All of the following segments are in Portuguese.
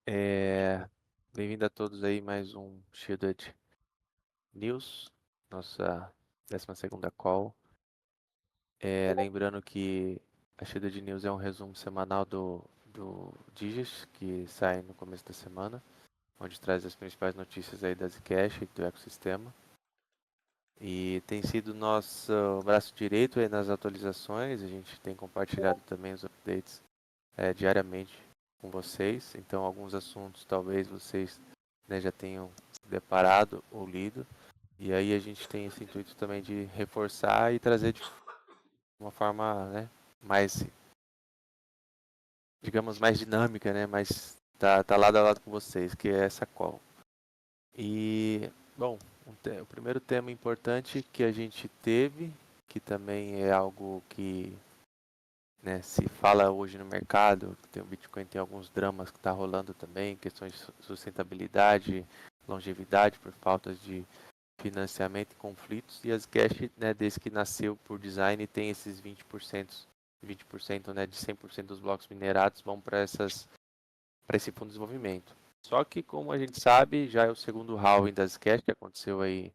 É, Bem-vindo a todos aí, mais um Shielded News, nossa 12ª call. Lembrando que a Shielded News é um resumo semanal do Digis, que sai no começo da semana, onde traz as principais notícias aí da Zcash e do ecossistema. E tem sido nosso braço direito aí nas atualizações, a gente tem compartilhado também os updates diariamente com vocês, então alguns assuntos talvez vocês, né, já tenham se deparado ou lido, e aí a gente tem esse intuito também de reforçar e trazer de uma forma, né, mais, digamos, mais dinâmica, né, mais tá lado a lado com vocês, que é essa call. E, bom, o primeiro tema importante que a gente teve, que também é algo que, né, se fala hoje no mercado, o Bitcoin tem alguns dramas que está rolando também, questões de sustentabilidade, longevidade por falta de financiamento e conflitos, e as Cash, né, desde que nasceu por design, tem esses 20%, né, de 100% dos blocos minerados vão para esse fundo de desenvolvimento. Só que, como a gente sabe, já é o segundo halving das Cash, que aconteceu aí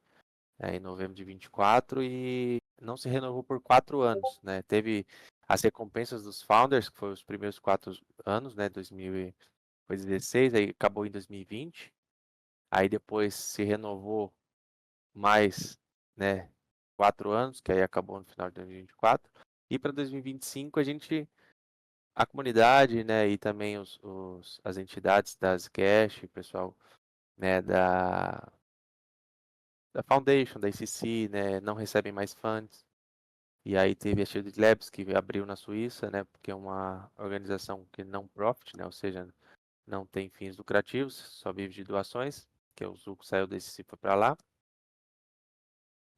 em novembro de 24 e não se renovou por 4 anos, né? Teve as recompensas dos founders, que foram os primeiros 4 anos, né? 2016, aí acabou em 2020. Aí depois se renovou mais, né? 4 anos, que aí acabou no final de 2024. E para 2025 a comunidade, né? E também as entidades das Cash, o pessoal, né? Da Foundation, da ICC, né? Não recebem mais funds. E aí teve a Shield Labs que abriu na Suíça, né, porque é uma organização que não profit, né, ou seja, não tem fins lucrativos, só vive de doações, que o Zuko saiu desse cifra para lá.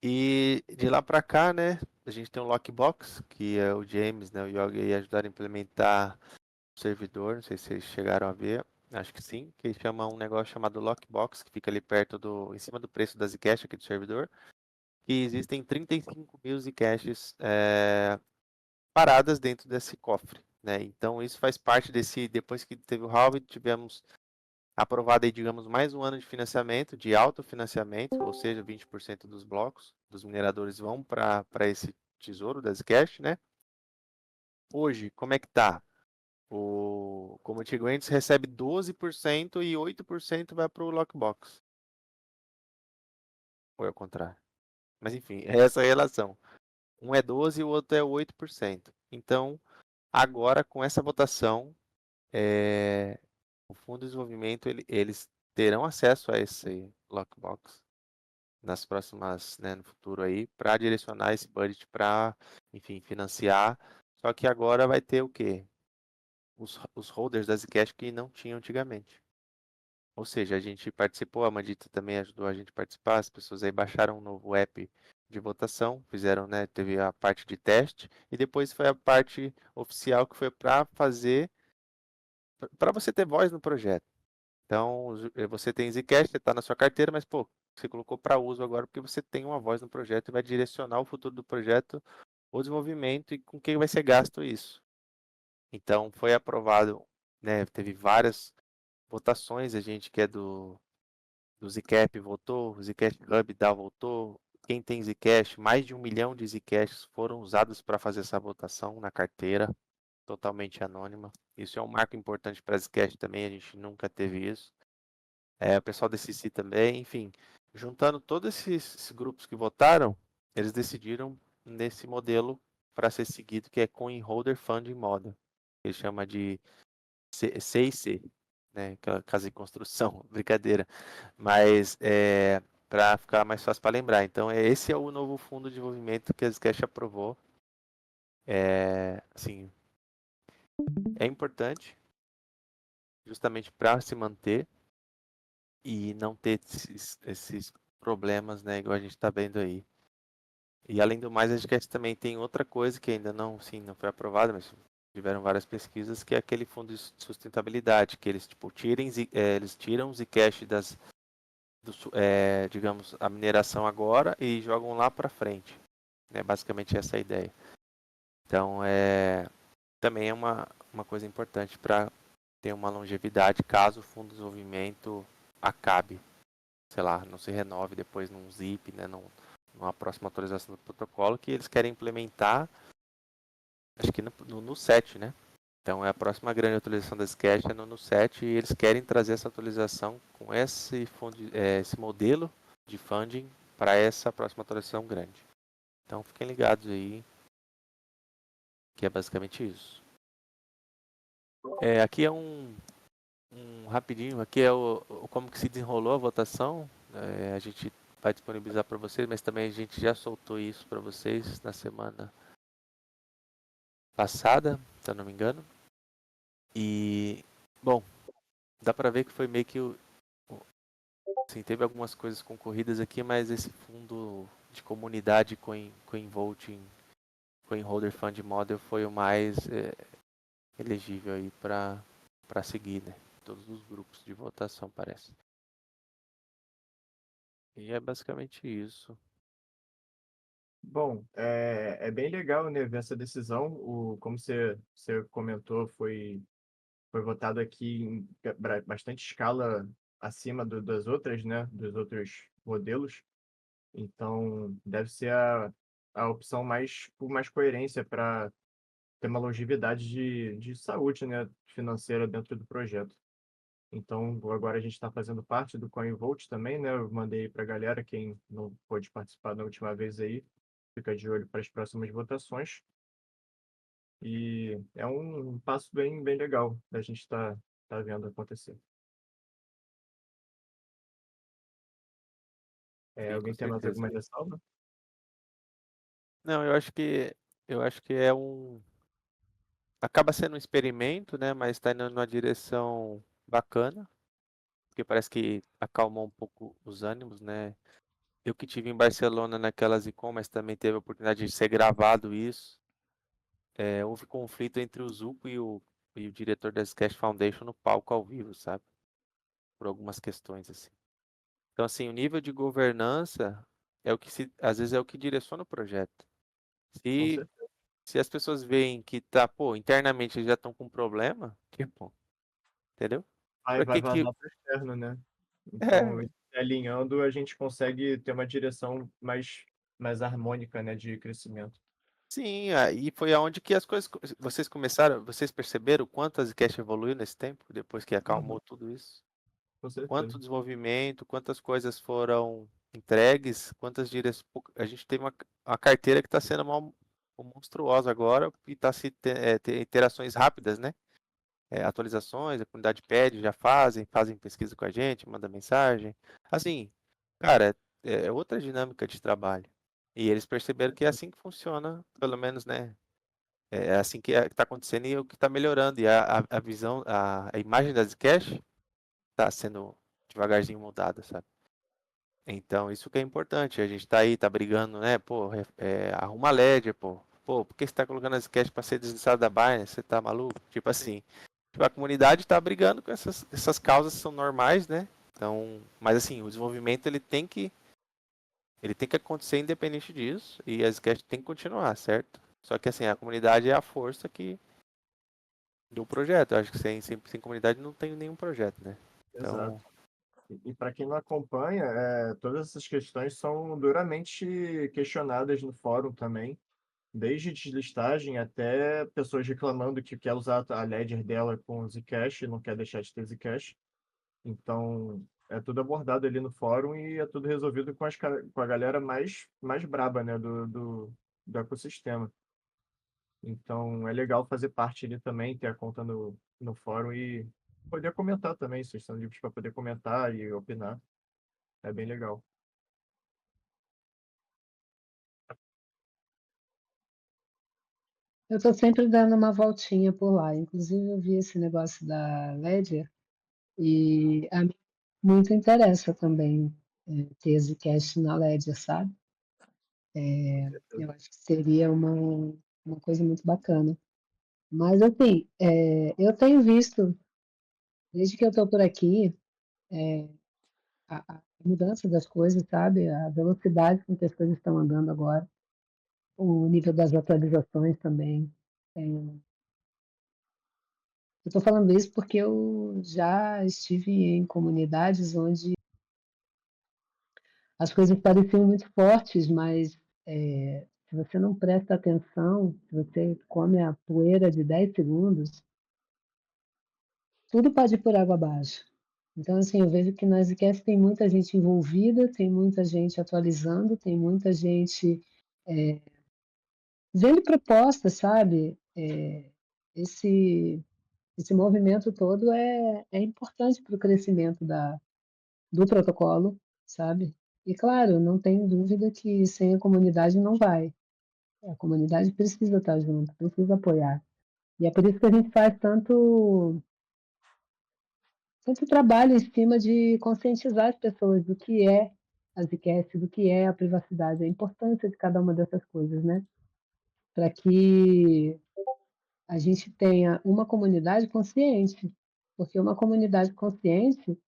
E de lá para cá, né, a gente tem o Lockbox, que é o James, né, o Yogi aí ajudaram a implementar o servidor, não sei se vocês chegaram a ver, acho que sim, que chama um negócio chamado Lockbox, que fica ali perto em cima do preço da Zcash aqui do servidor, e existem 35 mil Zcaches paradas dentro desse cofre, né? Então isso faz parte depois que teve o halving, tivemos aprovado aí, digamos, mais um ano de financiamento, de autofinanciamento, ou seja, 20% dos blocos dos mineradores vão para esse tesouro das cash, né? Hoje, como é que tá? O Community recebe 12% e 8% vai para o Lockbox. Ou é o contrário? Mas enfim, é essa a relação. Um é 12 e o outro é 8%. Então, agora com essa votação, é, o fundo de desenvolvimento eles terão acesso a esse lockbox nas próximas, né, no futuro aí, para direcionar esse budget para, enfim, financiar. Só que agora vai ter o quê? Os holders da Zcash que não tinham antigamente. Ou seja, a gente participou, a Mandita também ajudou a gente a participar, as pessoas aí baixaram um novo app de votação, fizeram, né, teve a parte de teste e depois foi a parte oficial que foi para você ter voz no projeto. Então, você tem Zcash, você está na sua carteira, mas, pô, você colocou para uso agora porque você tem uma voz no projeto e vai direcionar o futuro do projeto, o desenvolvimento e com quem vai ser gasto isso. Então, foi aprovado, né, teve várias votações, a gente que é do Zcap votou, o Zcash Hub da votou, quem tem Zcash, mais de 1 milhão de Zcash foram usados para fazer essa votação na carteira, totalmente anônima. Isso é um marco importante para Zcash também, a gente nunca teve isso. O pessoal da SEC também, enfim, juntando todos esses grupos que votaram, eles decidiram nesse modelo para ser seguido, que é Coin Holder Funding Model, que ele chama de CIC, né, aquela casa de construção, brincadeira, mas para ficar mais fácil para lembrar. Então, esse é o novo fundo de desenvolvimento que a Zcash aprovou. Assim, é importante, justamente para se manter e não ter esses problemas, né, igual a gente está vendo aí. E além do mais, acho que também tem outra coisa que ainda não, sim, não foi aprovada, mas tiveram várias pesquisas, que é aquele fundo de sustentabilidade, que eles tipo eles tiram o Zcash digamos, a mineração agora e jogam lá para frente. É basicamente essa a ideia. Então, também é uma coisa importante para tenha uma longevidade caso o fundo de desenvolvimento acabe, sei lá, não se renove depois num zip, né, numa próxima atualização do protocolo, que eles querem implementar, acho que no 7, né? Então é a próxima grande atualização da Sketch é no 7 e eles querem trazer essa atualização com esse modelo de funding para essa próxima atualização grande. Então fiquem ligados aí, que é basicamente isso. Aqui é um rapidinho, aqui é como que se desenrolou a votação. A gente vai disponibilizar para vocês, mas também a gente já soltou isso para vocês na semana passada, se eu não me engano. E, bom, dá para ver que foi meio que assim, teve algumas coisas concorridas aqui, mas esse fundo de comunidade Coin Voting, Coin Holder Fund Model foi o mais elegível aí para seguir, né? Todos os grupos de votação, parece. E é basicamente isso. Bom, é bem legal, né, ver essa decisão. Como você comentou, foi votado aqui em bastante escala acima das outras, né, dos outros modelos. Então, deve ser a opção com mais coerência para ter uma longevidade de saúde, né, financeira dentro do projeto. Então, agora a gente está fazendo parte do CoinVote também, né? Eu mandei para a galera, quem não pôde participar da última vez aí, fica de olho para as próximas votações. E é um passo bem legal da gente tá vendo acontecer. Sim, com Alguém tem mais certeza. alguma ressalva? Não, eu acho que acaba sendo um experimento, né? Mas está indo numa direção bacana, porque parece que acalmou um pouco os ânimos, né? Eu que tive em Barcelona naquelas Icon, mas também teve a oportunidade de ser gravado isso. Houve conflito entre o Zuko e o diretor da Cash Foundation no palco ao vivo, sabe? Por algumas questões assim. Então assim, o nível de governança é o que às vezes é o que direciona o projeto. Com Se certeza. se as pessoas veem que tá, pô, internamente eles já estão com problema, que bom, entendeu? Aí Pra vai que que vazar para o externo, né? Então, é, alinhando, a gente consegue ter uma direção mais harmônica, né, de crescimento. sim, aí foi aonde que as coisas vocês perceberam o quanto a Zcash evoluiu nesse tempo, depois que Uhum, acalmou tudo isso? com certeza. Quanto desenvolvimento, quantas coisas foram entregues, quantas direções. A gente tem uma carteira que está sendo monstruosa agora e está se ter interações rápidas, né? Atualizações, a comunidade pede, já fazem pesquisa com a gente, manda mensagem. Assim, cara, é outra dinâmica de trabalho. E eles perceberam que é assim que funciona, pelo menos, né? É assim que está acontecendo e é o que está melhorando. E a visão, a imagem da Zcash está sendo devagarzinho mudada, sabe? Então, isso que é importante. A gente tá aí, tá brigando, né? Pô, arruma a Ledger, pô. Pô, por que você tá colocando as cash pra ser deslistado da Binance? Você tá maluco? Tipo assim, tipo, a comunidade tá brigando com essas causas que são normais, né? Então, mas assim, o desenvolvimento ele tem que acontecer independente disso e as cash tem que continuar, certo? Só que assim, a comunidade é a força que do projeto. Eu acho que sem comunidade não tem nenhum projeto, né? Exato. Então, E para quem não acompanha, todas essas questões são duramente questionadas no fórum também, desde deslistagem até pessoas reclamando que quer usar a ledger dela com Zcash e não quer deixar de ter Zcash. Então, é tudo abordado ali no fórum e é tudo resolvido com a galera mais braba, né, do ecossistema. Então, é legal fazer parte ali também, ter a conta no fórum e poder comentar também. Vocês estão livres para poder comentar e opinar. É bem legal. Eu estou sempre dando uma voltinha por lá. Inclusive, eu vi esse negócio da Ledger e a mim muito interessa também ter esse cash na Ledger, sabe? Com certeza. Eu acho que seria uma coisa muito bacana. Mas, assim, eu tenho visto, desde que eu estou por aqui, a mudança das coisas, sabe? A velocidade com que as coisas estão andando agora, o nível das atualizações também. Eu estou falando isso porque eu já estive em comunidades onde as coisas pareciam muito fortes, mas se você não presta atenção, se você come a poeira de 10 segundos, tudo pode ir por água abaixo. Então, assim, eu vejo que na Zcast tem muita gente envolvida, tem muita gente atualizando, tem muita gente vendo propostas, sabe? Esse, esse movimento todo é importante para o crescimento do protocolo, sabe? E claro, não tem dúvida que sem a comunidade não vai. A comunidade precisa estar junto, precisa apoiar. E é por isso que a gente faz tanto trabalho em cima de conscientizar as pessoas do que é a Zcast, do que é a privacidade, a importância de cada uma dessas coisas, né? Para que a gente tenha uma comunidade consciente, porque uma comunidade consciente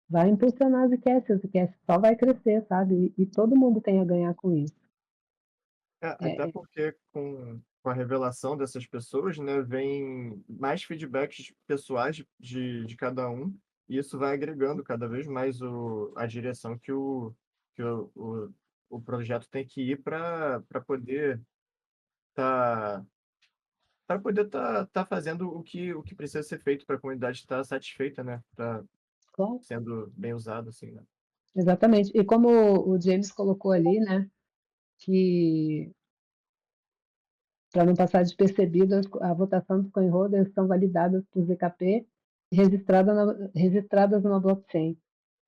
vai impulsionar a Zcast só vai crescer, sabe? E todo mundo tem a ganhar com isso. Até É, porque com a revelação dessas pessoas, né, vem mais feedbacks pessoais de cada um, e isso vai agregando cada vez mais a direção que o projeto tem que ir para poder estar tá fazendo o que precisa ser feito para a comunidade estar satisfeita, né? Tá claro, sendo bem usado, assim, né? exatamente. E como o James colocou ali, né, que para não passar despercebido, a votação dos coinholders são validadas por ZKP e registradas numa blockchain.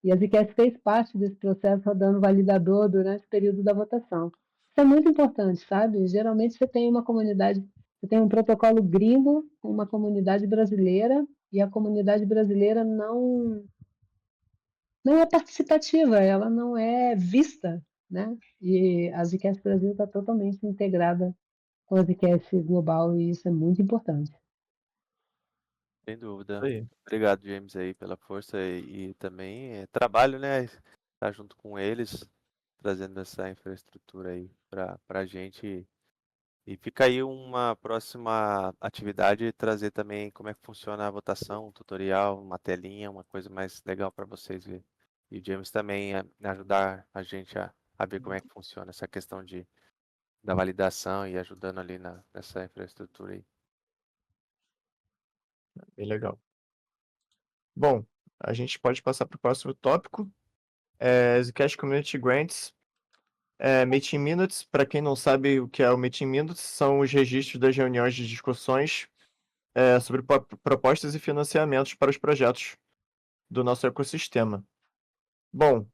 E a Zcash fez parte desse processo rodando validador durante o período da votação. Isso é muito importante, sabe? Geralmente você tem uma comunidade, você tem um protocolo gringo, uma comunidade brasileira, e a comunidade brasileira não é participativa, ela não é vista, né? E a Zcash Brasil está totalmente integrada com a Zcast global e isso é muito importante. Sem Isso dúvida. aí. Obrigado, James, aí pela força e também trabalho, né? Estar junto com eles, trazendo essa infraestrutura aí para a gente. E fica aí uma próxima atividade, trazer também como é que funciona a votação, um tutorial, uma telinha, uma coisa mais legal para vocês verem. E o James também ajudar a gente a ver como é que funciona essa questão da validação e ajudando ali nessa infraestrutura aí. Bem legal. Bom, a gente pode passar para o próximo tópico. Zcash Community Grants. Meeting Minutes, para quem não sabe o que é o Meeting Minutes, são os registros das reuniões de discussões sobre propostas e financiamentos para os projetos do nosso ecossistema. Bom,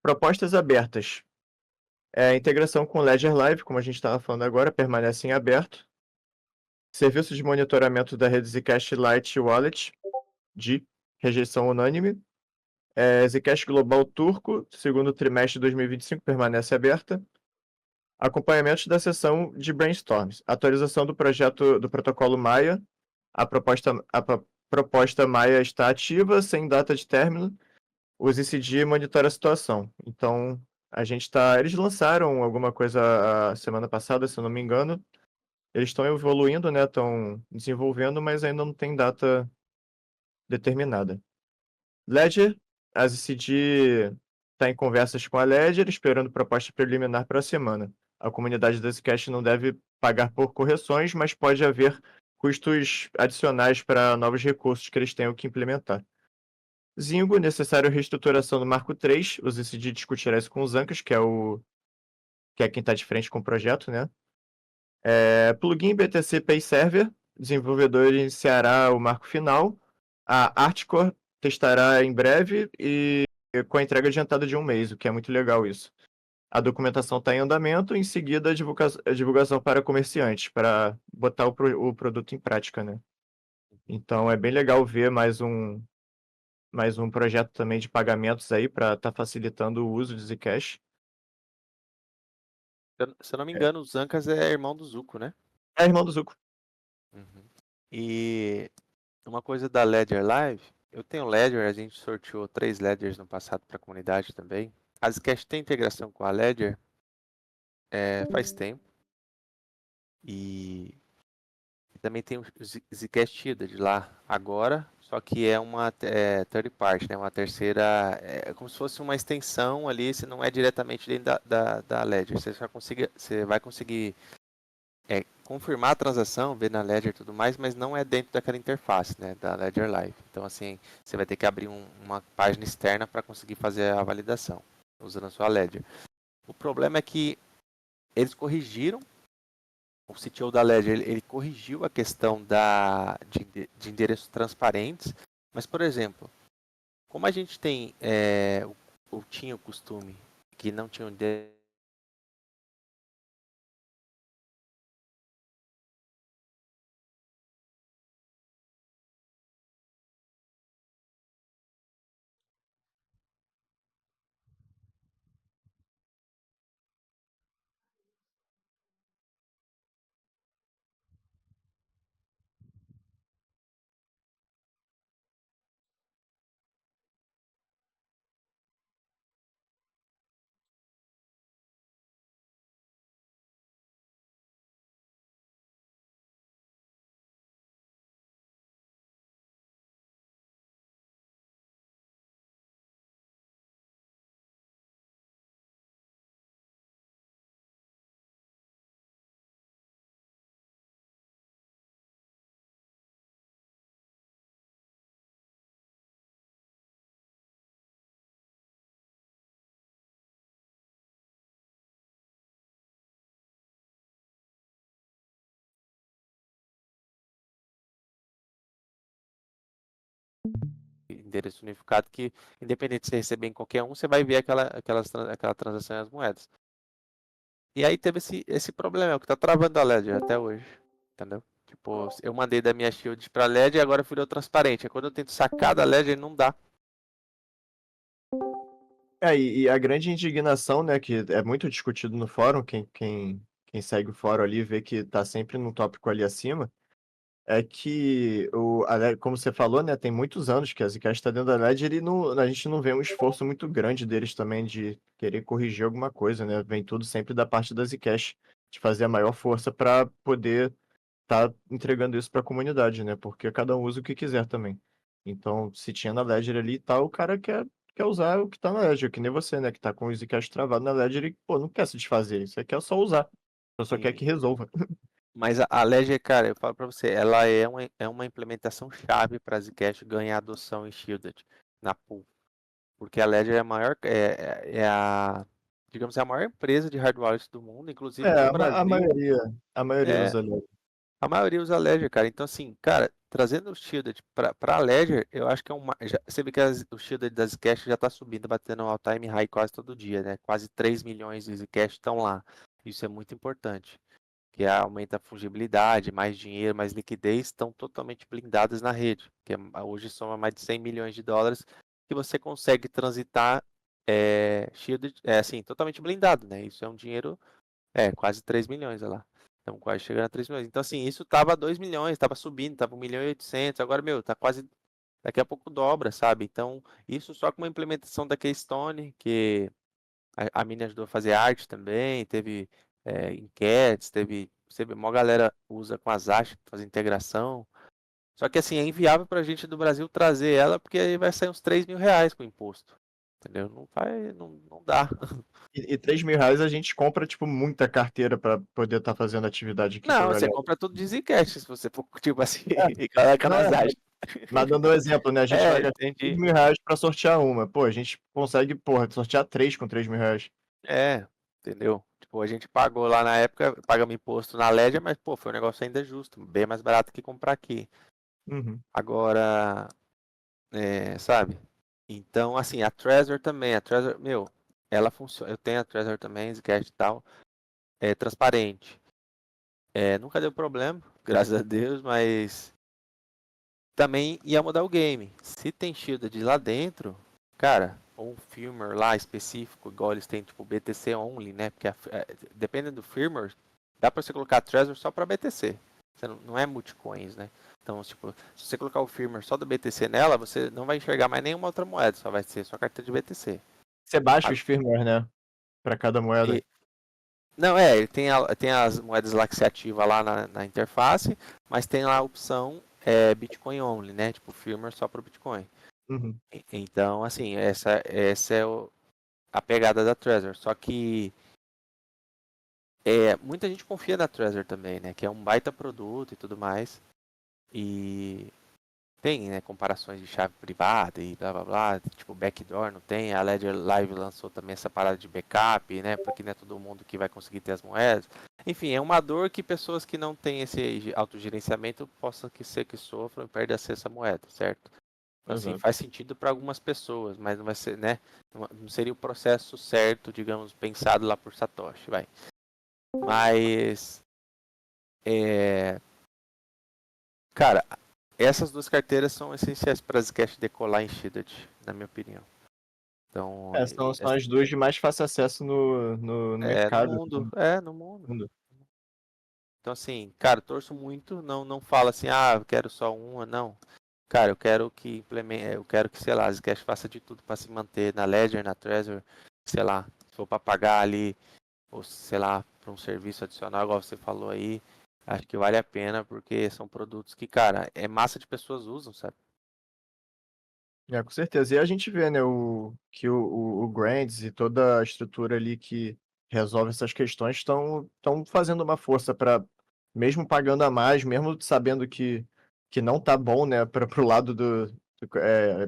propostas abertas. A integração com o Ledger Live, como a gente estava falando agora, permanece em aberto. Serviço de monitoramento da rede Zcash Lite Wallet, de rejeição unânime. Zcash Global Turco, segundo trimestre de 2025, permanece aberta. Acompanhamento da sessão de brainstorms. Atualização do projeto do protocolo Maia. A proposta Maia está ativa, sem data de término. O ZCD monitora a situação. Então, a gente está. Eles lançaram alguma coisa a semana passada, se eu não me engano. Eles estão evoluindo, né? Estão desenvolvendo, mas ainda não tem data determinada. Ledger, a ZCD está em conversas com a Ledger, esperando proposta preliminar para a semana. A comunidade da Zcash não deve pagar por correções, mas pode haver custos adicionais para novos recursos que eles tenham que implementar. Zingo, necessário reestruturação do Marco 3. O ZCD discutirá isso com os Ancas, que é quem está de frente com o projeto, né? Plugin BTC Pay Server, desenvolvedor iniciará o marco final. A Artcore testará em breve e com a entrega adiantada de um mês, o que é muito legal isso. A documentação está em andamento, em seguida a divulgação para comerciantes, para botar o produto em prática, né? Então é bem legal ver mais um projeto também de pagamentos aí para estar facilitando o uso de Zcash. Se eu não me É, engano, o Zancas é irmão do Zuko, né? é irmão do Zuko. Uhum. E uma coisa da Ledger Live, eu tenho Ledger, a gente sorteou 3 Ledgers no passado para a comunidade também. A Zcash tem integração com a Ledger faz tempo. E também tem o Zcash Shielded lá agora, só que é uma third party, né? Uma terceira, é como se fosse uma extensão ali, se não é diretamente dentro da Ledger. Você vai conseguir confirmar a transação, ver na Ledger e tudo mais, mas não é dentro daquela interface, né, da Ledger Live. Então, assim, você vai ter que abrir uma página externa para conseguir fazer a validação, usando a sua Ledger. O problema é que eles corrigiram, o CTO da Ledger, ele corrigiu a questão de endereços transparentes, mas, por exemplo, como a gente tem, ou tinha o costume, que não tinha um endereço unificado que, independente de você receber em qualquer um, você vai ver aquela transação e as moedas. E aí teve esse problema, que tá travando a Ledger até hoje, entendeu? Tipo, eu mandei da minha Shield pra Ledger e agora virou transparente. Aí quando eu tento sacar da Ledger, não dá. E a grande indignação, né, que é muito discutido no fórum, quem segue o fórum ali vê que tá sempre num tópico ali acima, é que, como você falou, né, tem muitos anos que a Zcash está dentro da Ledger e a gente não vê um esforço muito grande deles também de querer corrigir alguma coisa, né? Vem tudo sempre da parte da Zcash, de fazer a maior força para poder estar entregando isso para a comunidade, né? Porque cada um usa o que quiser também. Então, se tinha na Ledger ali e tal, o cara quer usar o que tá na Ledger, que nem você, né? Que tá com o Zcash travado na Ledger e, pô, não quer se desfazer. Você quer só usar. Só quer que resolva. Mas a Ledger, cara, eu falo pra você, ela é uma implementação chave para Zcash ganhar adoção em Shielded na pool. Porque a Ledger é a maior, digamos, é a maior empresa de hard wallet do mundo, É, inclusive no Brasil. a maioria É, usa Ledger. a maioria usa Ledger, cara. Então, assim, cara, trazendo o Shielded pra Ledger, eu acho que é você vê que o Shielded das Zcash já tá subindo, batendo um all-time high quase todo dia, né? Quase 3 milhões de Zcash estão lá. Isso é muito importante. Que aumenta a fungibilidade, mais dinheiro, mais liquidez, estão totalmente blindadas na rede. Que hoje soma mais de 100 milhões de dólares que você consegue transitar Shielded, assim, totalmente blindado, né? Isso é um dinheiro, quase 3 milhões, olha lá. Estamos quase chegando a 3 milhões. Então, assim, isso tava 2 milhões, tava subindo, tava 1 milhão e 800, agora, meu, tá quase, daqui a pouco dobra, sabe? Então, isso só com uma implementação da Keystone, que a Mini ajudou a fazer arte também, teve enquetes, uma galera usa com as artes, fazer integração. Só que, assim, é inviável pra gente do Brasil trazer ela, porque aí vai sair uns 3 mil reais com imposto. Entendeu? Não dá. E 3 mil reais a gente compra, tipo, muita carteira para poder estar fazendo atividade aqui com a Não, você galera. compra tudo de Zcash, se você for, tipo assim, e coloca Não, nas artes. mas dando um exemplo, né? A gente vai gastar 3 Entendi. mil reais para sortear uma. Pô, a gente consegue, porra, sortear 3 com 3 mil reais. Entendeu? Tipo, a gente pagou lá na época, pagamos imposto na Ledger, mas, pô, foi um negócio ainda justo, bem mais barato que comprar aqui. Uhum. Agora, sabe? Então, assim, a Trezor também, meu, ela funciona. Eu tenho a Trezor também, Zcash e tal, é transparente. Nunca deu problema, graças a Deus, mas também ia mudar o game. Se tem shielded lá dentro, cara, ou um firmware lá específico, igual eles têm, tipo BTC only, né? Porque dependendo do firmware, dá pra você colocar Trezor só pra BTC. Você não é multicoins, né? Então, tipo, se você colocar o firmware só do BTC nela, você não vai enxergar mais nenhuma outra moeda, só vai ser sua carteira de BTC. Você baixa os firmware, né? Para cada moeda. Não, ele tem as moedas lá que se ativa lá na interface, mas tem lá a opção Bitcoin only, né? Tipo, firmware só para o Bitcoin. Uhum. Então, assim, essa é a pegada da Trezor. Só que muita gente confia na Trezor também, né? Que é um baita produto e tudo mais. E tem, né, comparações de chave privada e blá blá blá, tipo backdoor, não tem? A Ledger Live lançou também essa parada de backup, né? Porque não é todo mundo que vai conseguir ter as moedas. Enfim, é uma dor que pessoas que não têm esse autogerenciamento possam ser que sofram e perdem acesso à moeda, certo? Então, assim, Exato. faz sentido para algumas pessoas, mas não vai ser, né? Não seria o processo certo, digamos, pensado lá por Satoshi, vai. Mas, cara, essas duas carteiras são essenciais para a Zcash decolar em Shided, na minha opinião. Então, São as duas de mais fácil acesso no no mercado, mundo, no mundo. mundo. Então, assim, cara, torço muito, não fala assim, eu quero só uma, não. Cara, eu quero que implemente, eu quero que, sei lá, a Zcash faça de tudo para se manter na Ledger, na Trezor, sei lá, se for para pagar ali, ou sei lá, para um serviço adicional, igual você falou aí, acho que vale a pena, porque são produtos que, cara, massa de pessoas usam, sabe? Com certeza. E a gente vê, né, que o Grants e toda a estrutura ali que resolve essas questões estão fazendo uma força para, mesmo pagando a mais, mesmo sabendo que não tá bom, né, para o lado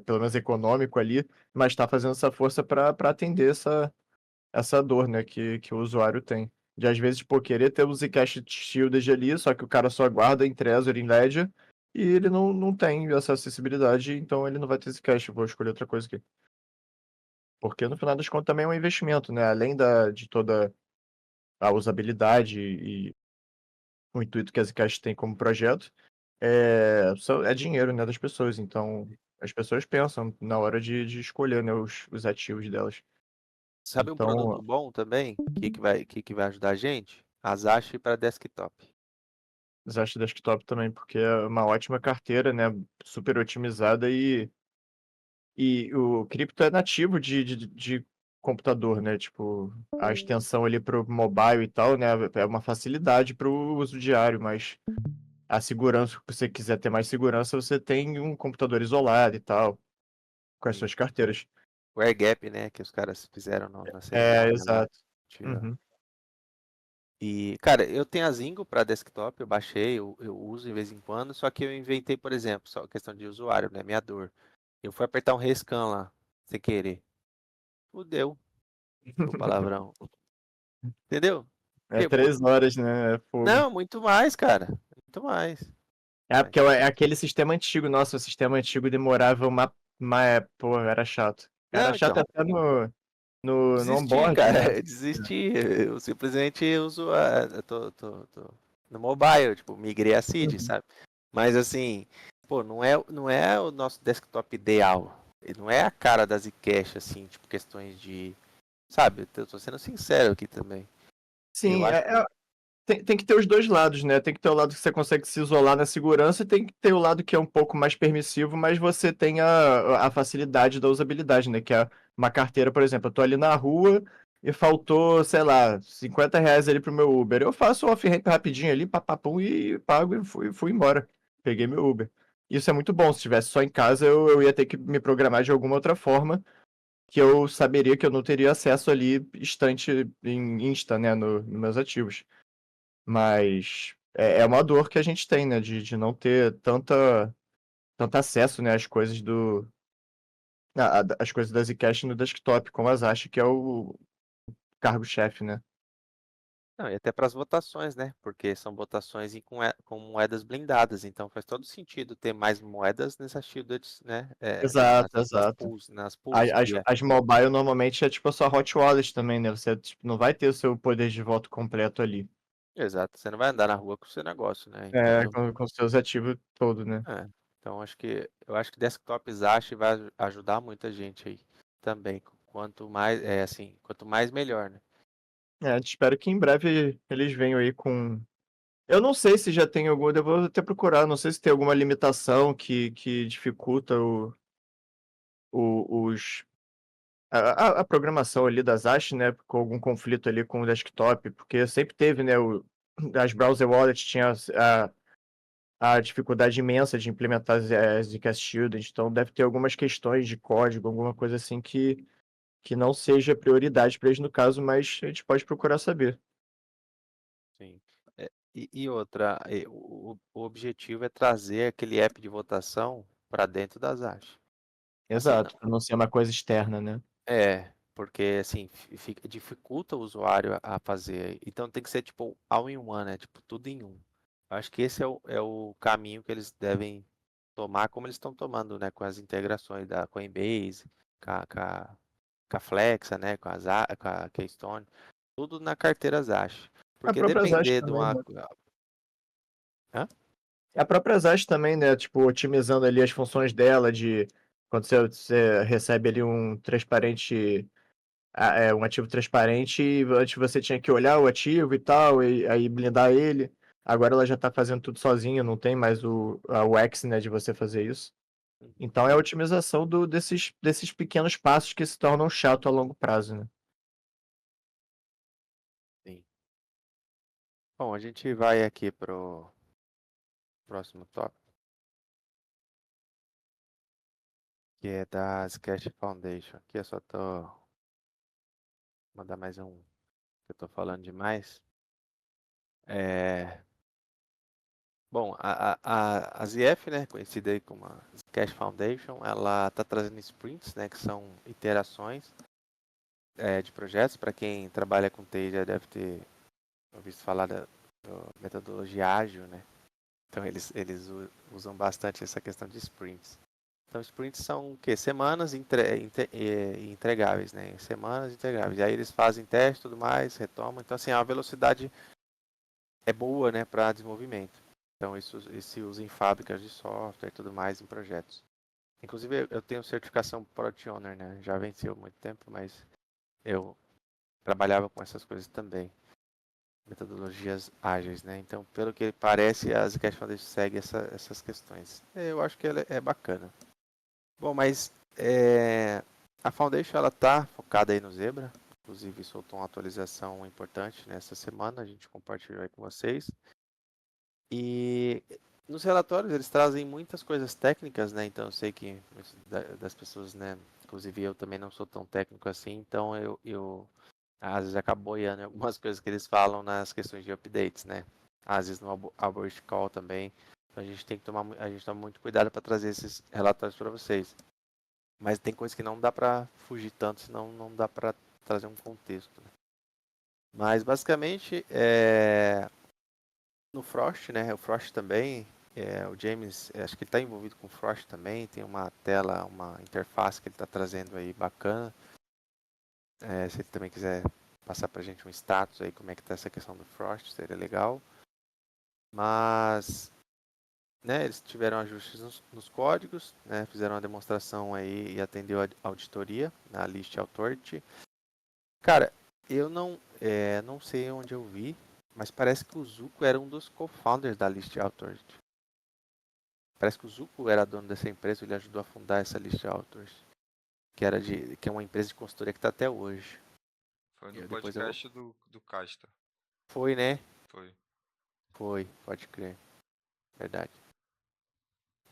pelo menos econômico ali, mas está fazendo essa força para atender essa dor, né, que o usuário tem. De às vezes, pô, querer ter o Zcash Shielded ali, só que o cara só guarda em Trezor, em Ledger, e ele não tem essa acessibilidade, então ele não vai ter Zcash. Vou escolher outra coisa aqui. Porque no final das contas também é um investimento, né? Além de toda a usabilidade e o intuito que a Zcash tem como projeto, é dinheiro, né, das pessoas. Então, as pessoas pensam na hora de escolher, né, os ativos delas. Sabe um produto Então, bom também, que vai ajudar a gente? A Zash para desktop. Desastre Desktop também, porque é uma ótima carteira, né? Super otimizada e o cripto é nativo de computador, né? Tipo, a extensão ali pro mobile e tal, né? É uma facilidade para o uso diário, mas a segurança, se você quiser ter mais segurança, você tem um computador isolado e tal, com as Sim. suas carteiras. O AirGap, né, que os caras fizeram na cerimônia lá. Exato. Uhum. E, cara, eu tenho a Zingo para desktop, eu baixei, eu uso de vez em quando, só que eu inventei, por exemplo, só questão de usuário, né, minha dor. Eu fui apertar um rescan lá, sem querer. Fudeu, o palavrão. Entendeu? É Porque, pô, 3 horas, né? É fogo. não, muito mais, cara. Muito mais. Mas, Porque é aquele sistema antigo. Nossa, o sistema antigo demorava pô, era chato. Era não, chato então, até no desisti, onboard, né? cara. Desisti. Eu simplesmente uso eu tô no mobile, tipo, migrei a Seed, Uhum. sabe? Mas assim, pô, não é o nosso desktop ideal. Ele não é a cara da Zcash, assim, tipo, questões de. Sabe, eu tô sendo sincero aqui também. Eu Sim, acho. tem que ter os dois lados, né? Tem que ter o lado que você consegue se isolar na segurança e tem que ter o lado que é um pouco mais permissivo, mas você tem a facilidade da usabilidade, né? Que é uma carteira, por exemplo, eu tô ali na rua e faltou, sei lá, R$ 50 ali pro meu Uber. Eu faço o off-ramp rapidinho ali, papapum, e pago e fui embora. Peguei meu Uber. Isso é muito bom. Se estivesse só em casa, eu ia ter que me programar de alguma outra forma que eu saberia que eu não teria acesso ali instante em Insta, né, nos meus ativos. Mas é uma dor que a gente tem, né, de não ter tanto acesso, né, às coisas as coisas da Zcash no desktop, como as acha que é o cargo-chefe, né? Não, e até para as votações, né? Porque são votações com moedas blindadas, então faz todo sentido ter mais moedas nessas shielded, né? Exato, exato. Nas pools que é. As mobile normalmente é tipo a sua hot wallet também, né? Você tipo, não vai ter o seu poder de voto completo ali. Exato, você não vai andar na rua com o seu negócio, né? Então, Com seus ativos todo, né? é, então eu acho que desktop Zash vai ajudar muita gente aí também. Quanto mais, assim, quanto mais melhor, né? Espero que em breve eles venham aí com. Eu não sei se já tem algum, eu vou até procurar, não sei se tem alguma limitação que dificulta os a programação ali das ASH, né, com algum conflito ali com o desktop, porque sempre teve, né, as browser wallets tinham a dificuldade imensa de implementar as Zcast Student, então deve ter algumas questões de código, alguma coisa assim que não seja prioridade para eles no caso, mas a gente pode procurar saber. Sim. E outra, o objetivo é trazer aquele app de votação para dentro das ASH. Assim, Exato, para não ser uma coisa externa, né? porque assim, dificulta o usuário a fazer. Então tem que ser tipo all in one, né? Tipo, tudo em um. Acho que esse é o caminho que eles devem tomar, como eles estão tomando, né? Com as integrações da Coinbase, com a Flexa, né? Com a Keystone, tudo na carteira Zash. A Porque própria Zash depender de também, uma. né? Hã? A própria Zash também, né? Tipo, otimizando ali as funções dela de quando você recebe ali um transparente, um ativo transparente, e antes você tinha que olhar o ativo e tal, e aí blindar ele. Agora ela já tá fazendo tudo sozinha, não tem mais a UX, né, de você fazer isso. Então é a otimização desses pequenos passos que se tornam chato a longo prazo, né? Sim. Bom, a gente vai aqui pro próximo tópico, que é da Sketch Foundation. Aqui eu só tô. Mandar mais um, que eu tô falando demais. Bom, a ZF, né, conhecida aí como a Sketch Foundation, ela está trazendo sprints, né, que são iterações de projetos. Para quem trabalha com TI já deve ter ouvido falar da metodologia ágil, né? Então eles usam bastante essa questão de sprints. Então sprints são o quê? Semanas entregáveis, né? Semanas entregáveis. E aí eles fazem teste e tudo mais, retomam. Então assim, a velocidade é boa, né, para desenvolvimento. Então isso se usa em fábricas de software e tudo mais, em projetos. Inclusive eu tenho certificação Product Owner, né? Já venceu há muito tempo, mas eu trabalhava com essas coisas também. Metodologias ágeis, né? Então, pelo que parece, a Zcash Foundation segue essas questões. Eu acho que ela é bacana. Bom, mas a Foundation ela tá focada aí no Zebra. Inclusive soltou uma atualização importante nessa semana, a gente compartilhou aí com vocês. E nos relatórios eles trazem muitas coisas técnicas, né? Então eu sei que muitas das pessoas, né? Inclusive eu também não sou tão técnico assim, então eu às vezes acabo boiando em algumas coisas que eles falam nas questões de updates, né? Às vezes no Abort Call também. Então a gente tem que a gente toma muito cuidado para trazer esses relatórios para vocês. Mas tem coisas que não dá para fugir tanto, senão não dá para trazer um contexto. Né? Mas basicamente no Frost, né? O Frost também, o James, acho que ele está envolvido com o Frost também. Tem uma tela, uma interface que ele está trazendo aí bacana. Se ele também quiser passar para a gente um status aí, como é que está essa questão do Frost, seria legal. Mas, né, eles tiveram ajustes nos códigos, né, fizeram uma demonstração aí e atendeu a auditoria na List Authority. Cara, eu não sei onde eu vi, mas parece que o Zuko era um dos co-founders da List Authority. Parece que o Zuko era dono dessa empresa, ele ajudou a fundar essa List Authority, que é uma empresa de consultoria que está até hoje. Foi no Depois podcast do Casta. Foi, né? Foi. Foi, pode crer. Verdade.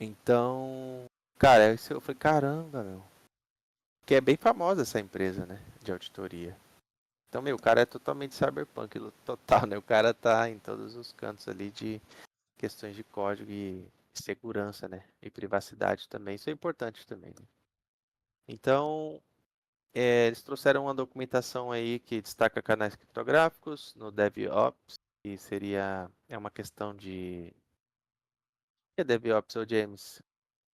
Então, cara, eu falei, caramba, meu. Que é bem famosa essa empresa, né? De auditoria. Então, meu, o cara é totalmente cyberpunk total, né? O cara tá em todos os cantos ali de questões de código e segurança, né? E privacidade também. Isso é importante também, né? Então, eles trouxeram uma documentação aí que destaca canais criptográficos no DevOps, que é uma questão de... O que é DevOps, ô James?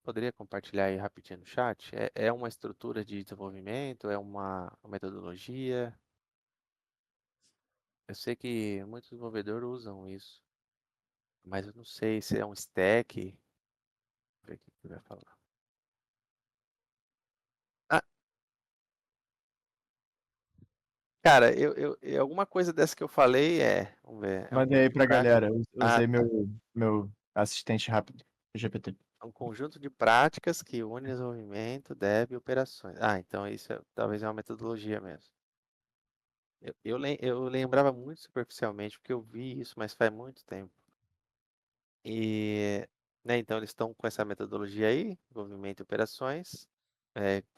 Poderia compartilhar aí rapidinho no chat? É uma estrutura de desenvolvimento? É uma metodologia? Eu sei que muitos desenvolvedores usam isso, mas eu não sei se é um stack. Deixa eu ver o que ele vai falar. Ah, cara, alguma coisa dessa que eu falei vamos ver, é um Mandei aí pra bootstrap. galera. Eu Ah, usei tá. meu assistente rápido, GPT. É um conjunto de práticas que une desenvolvimento, dev e operações. Ah, então isso talvez é uma metodologia mesmo. Eu lembrava muito superficialmente, porque eu vi isso, mas faz muito tempo. E, né, então eles estão com essa metodologia aí, desenvolvimento e operações,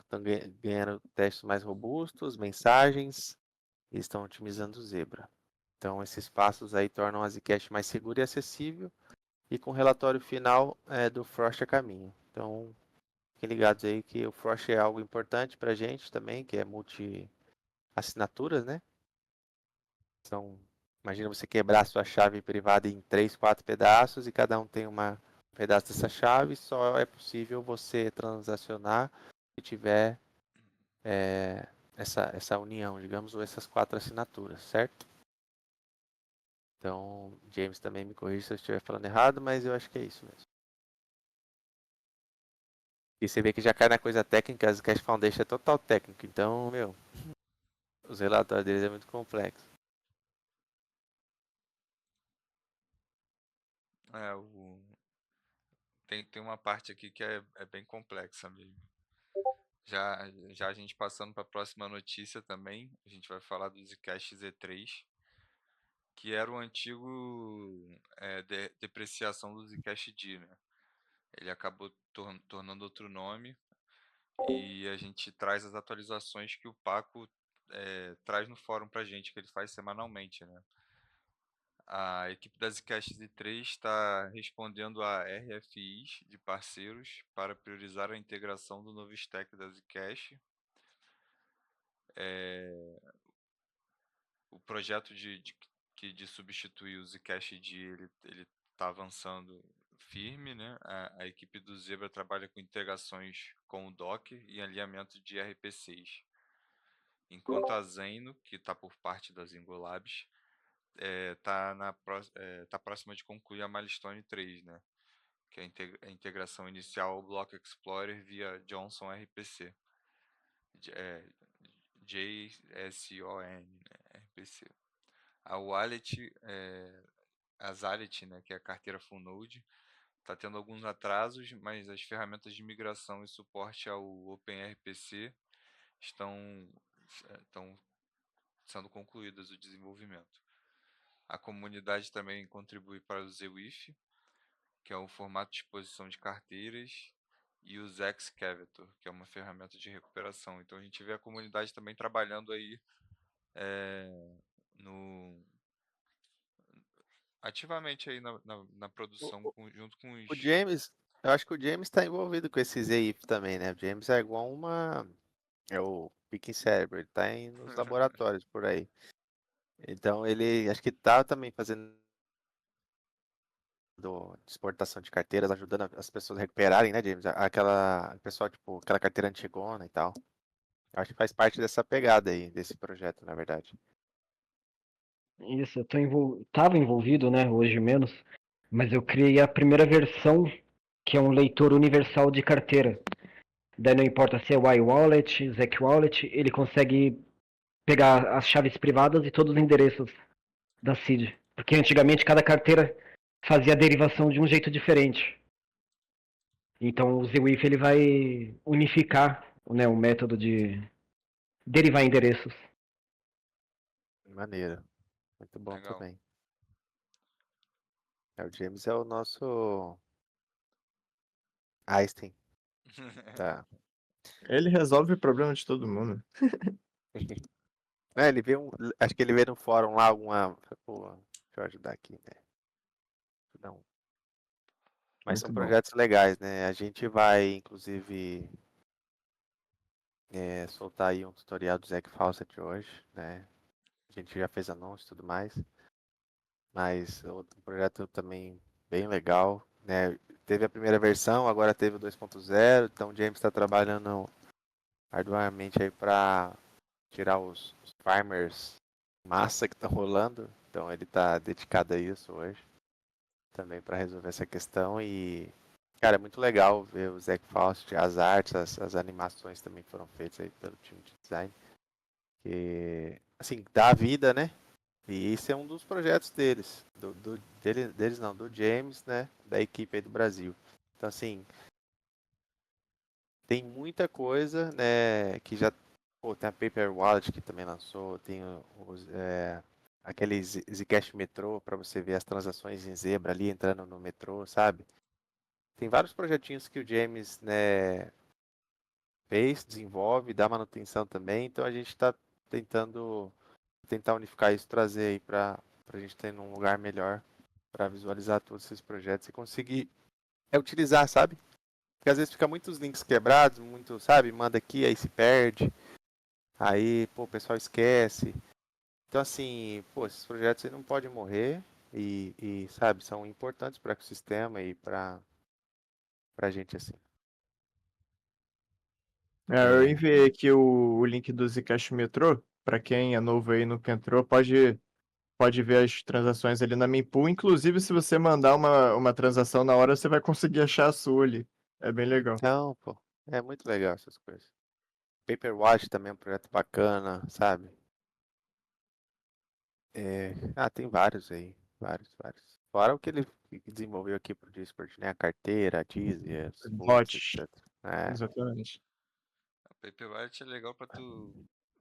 estão ganhando testes mais robustos, mensagens, e estão otimizando o Zebra. Então esses passos aí tornam a Zcash mais segura e acessível, e com o relatório final do Frost a caminho. Então, fiquem ligados aí que o Frost é algo importante para a gente também, que é multi-assinaturas, né? Então, imagina você quebrar a sua chave privada em 3, 4 pedaços e cada um tem um pedaço dessa chave. Só é possível você transacionar se tiver essa união, digamos, ou essas 4 assinaturas, certo? Então, James também me corrija se eu estiver falando errado, mas eu acho que é isso mesmo. E você vê que já cai na coisa técnica, a Zcash Foundation é total técnico, então, meu, os relatórios deles é muito complexo. É, tem uma parte aqui que é bem complexa mesmo. Já a gente passando para a próxima notícia também, a gente vai falar do Zcash Z3, que era o antigo depreciação do Zcash D, né? Ele acabou tornando outro nome e a gente traz as atualizações que o Paco traz no fórum pra gente, que ele faz semanalmente, né? A equipe da Zcash Z3 está respondendo a RFIs de parceiros para priorizar a integração do novo stack da Zcash. O projeto de substituir o Zcash D ele está avançando firme, né? A equipe do Zebra trabalha com integrações com o Docker e alinhamento de RPCs. Enquanto a Zeno, que está por parte da Zingo Labs, tá próxima de concluir a Milestone 3, né? Que é a integração inicial ao Block Explorer via Johnson RPC. JSON, né? RPC. A Wallet, a Zalet, né, que é a carteira Full Node, está tendo alguns atrasos, mas as ferramentas de migração e suporte ao OpenRPC estão sendo concluídas o desenvolvimento. A comunidade também contribui para o ZWIF, que é o formato de exposição de carteiras, e o Zexcavator, que é uma ferramenta de recuperação. Então a gente vê a comunidade também trabalhando aí ativamente aí na produção junto com O os. James, eu acho que o James está envolvido com esse ZIF também, né? O James é igual é o Picking Cérebro, ele está nos laboratórios por aí. Então ele, acho que tá também fazendo de exportação de carteiras, ajudando as pessoas a recuperarem, né, James? Aquela, pessoal, tipo, aquela carteira antigona e tal. Eu acho que faz parte dessa pegada aí, desse projeto, na verdade. Isso, tava envolvido, né, hoje menos, mas eu criei a primeira versão, que é um leitor universal de carteira. Daí não importa se é Y-Wallet, Zec-Wallet, ele consegue pegar as chaves privadas e todos os endereços da CID. Porque antigamente cada carteira fazia a derivação de um jeito diferente. Então o ZWIF ele vai unificar, né, o método de derivar endereços. Maneiro. Muito bom Legal. também. O James é o nosso Einstein. Tá. Ele resolve o problema de todo mundo. Ele vê acho que ele vê no fórum lá alguma. Pô, deixa eu ajudar aqui, né? Não. Mas são Muito bom. projetos legais, né? A gente vai, inclusive, soltar aí um tutorial do Zack Fawcett hoje, né? A gente já fez anúncio e tudo mais. Mas outro projeto também bem legal, né? Teve a primeira versão, agora teve o 2.0, então o James está trabalhando arduamente aí para tirar os farmers massa que estão rolando. Então ele está dedicado a isso hoje, também para resolver essa questão. E, cara, é muito legal ver o Zack Faust, as artes, as animações também foram feitas aí pelo time de design. Que, assim, dá vida, né? E esse é um dos projetos deles, deles não, do James, né? Da equipe aí do Brasil. Então, assim, tem muita coisa, né, que já... Pô, tem a Paper Wallet que também lançou, tem aquele Zcash Metrô para você ver as transações em Zebra ali entrando no metrô, sabe? Tem vários projetinhos que o James, né, fez, desenvolve, dá manutenção também, então a gente está tentar unificar isso, trazer aí para a gente ter num lugar melhor para visualizar todos esses projetos e conseguir utilizar, sabe? Porque às vezes fica muitos links quebrados, muito, sabe? Manda aqui, aí se perde, aí, pô, o pessoal esquece. Então, assim, pô, esses projetos aí não podem morrer sabe, são importantes para o ecossistema e para a gente, assim. Eu enviei aqui o link do Zcash Metrô. Para quem é novo aí no Kentrô, pode ver as transações ali na Mempool. Inclusive, se você mandar uma transação na hora, você vai conseguir achar a sua ali. É bem legal. Então, pô, é muito legal essas coisas. Paperwatch também é um projeto bacana, sabe? Tem vários aí, vários. Fora o que ele desenvolveu aqui pro Discord, né? A carteira, a Deezer, os Bot, bots, etc. É, exatamente. A Paperwhite é legal pra tu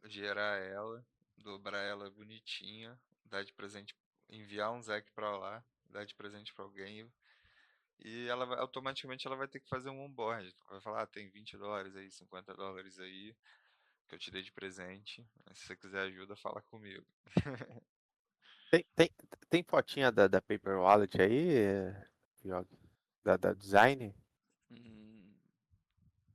gerar ela, dobrar ela bonitinha, dar de presente, enviar um Zec pra lá, dar de presente pra alguém e automaticamente ela vai ter que fazer um onboard. Vai falar, tem $20 aí, $50 aí que eu te dei de presente. Se você quiser ajuda, fala comigo. tem fotinha da Paper Wallet aí, Yogi? Da design? Hum,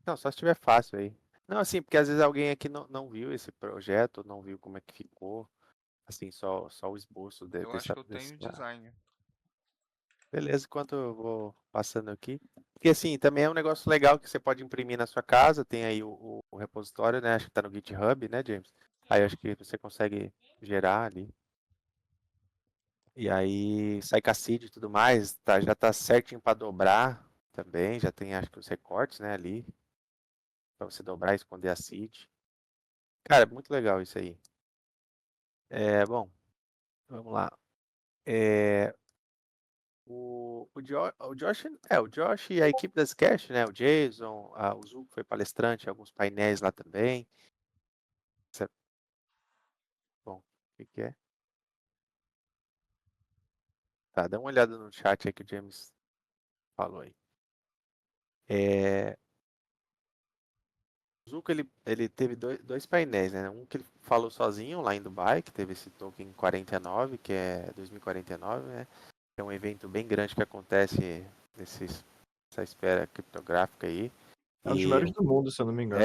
Não, só se tiver fácil aí. Não, assim, porque às vezes alguém aqui não viu esse projeto, não viu como é que ficou. Assim, só o esboço eu acho que eu tenho design. Beleza, enquanto eu vou passando aqui. Porque assim, também é um negócio legal que você pode imprimir na sua casa, tem aí o repositório, né? Acho que tá no GitHub, né, James? Aí acho que você consegue gerar ali. E aí sai com a seed e tudo mais, já tá certinho para dobrar também, já tem acho que os recortes, né, ali, para você dobrar e esconder a seed. Cara, é muito legal isso aí. Bom, vamos lá. O Josh e a equipe da Zcash, né? O Jason, o Zuko foi palestrante em alguns painéis lá também. Bom, o que é? Tá, dá uma olhada no chat aí que o James falou aí. O Zuko, ele teve dois painéis, né? Um que ele falou sozinho lá em Dubai, que teve esse token 49, que é 2049, né? É um evento bem grande que acontece nessa esfera criptográfica aí. É um dos maiores do mundo, se eu não me engano.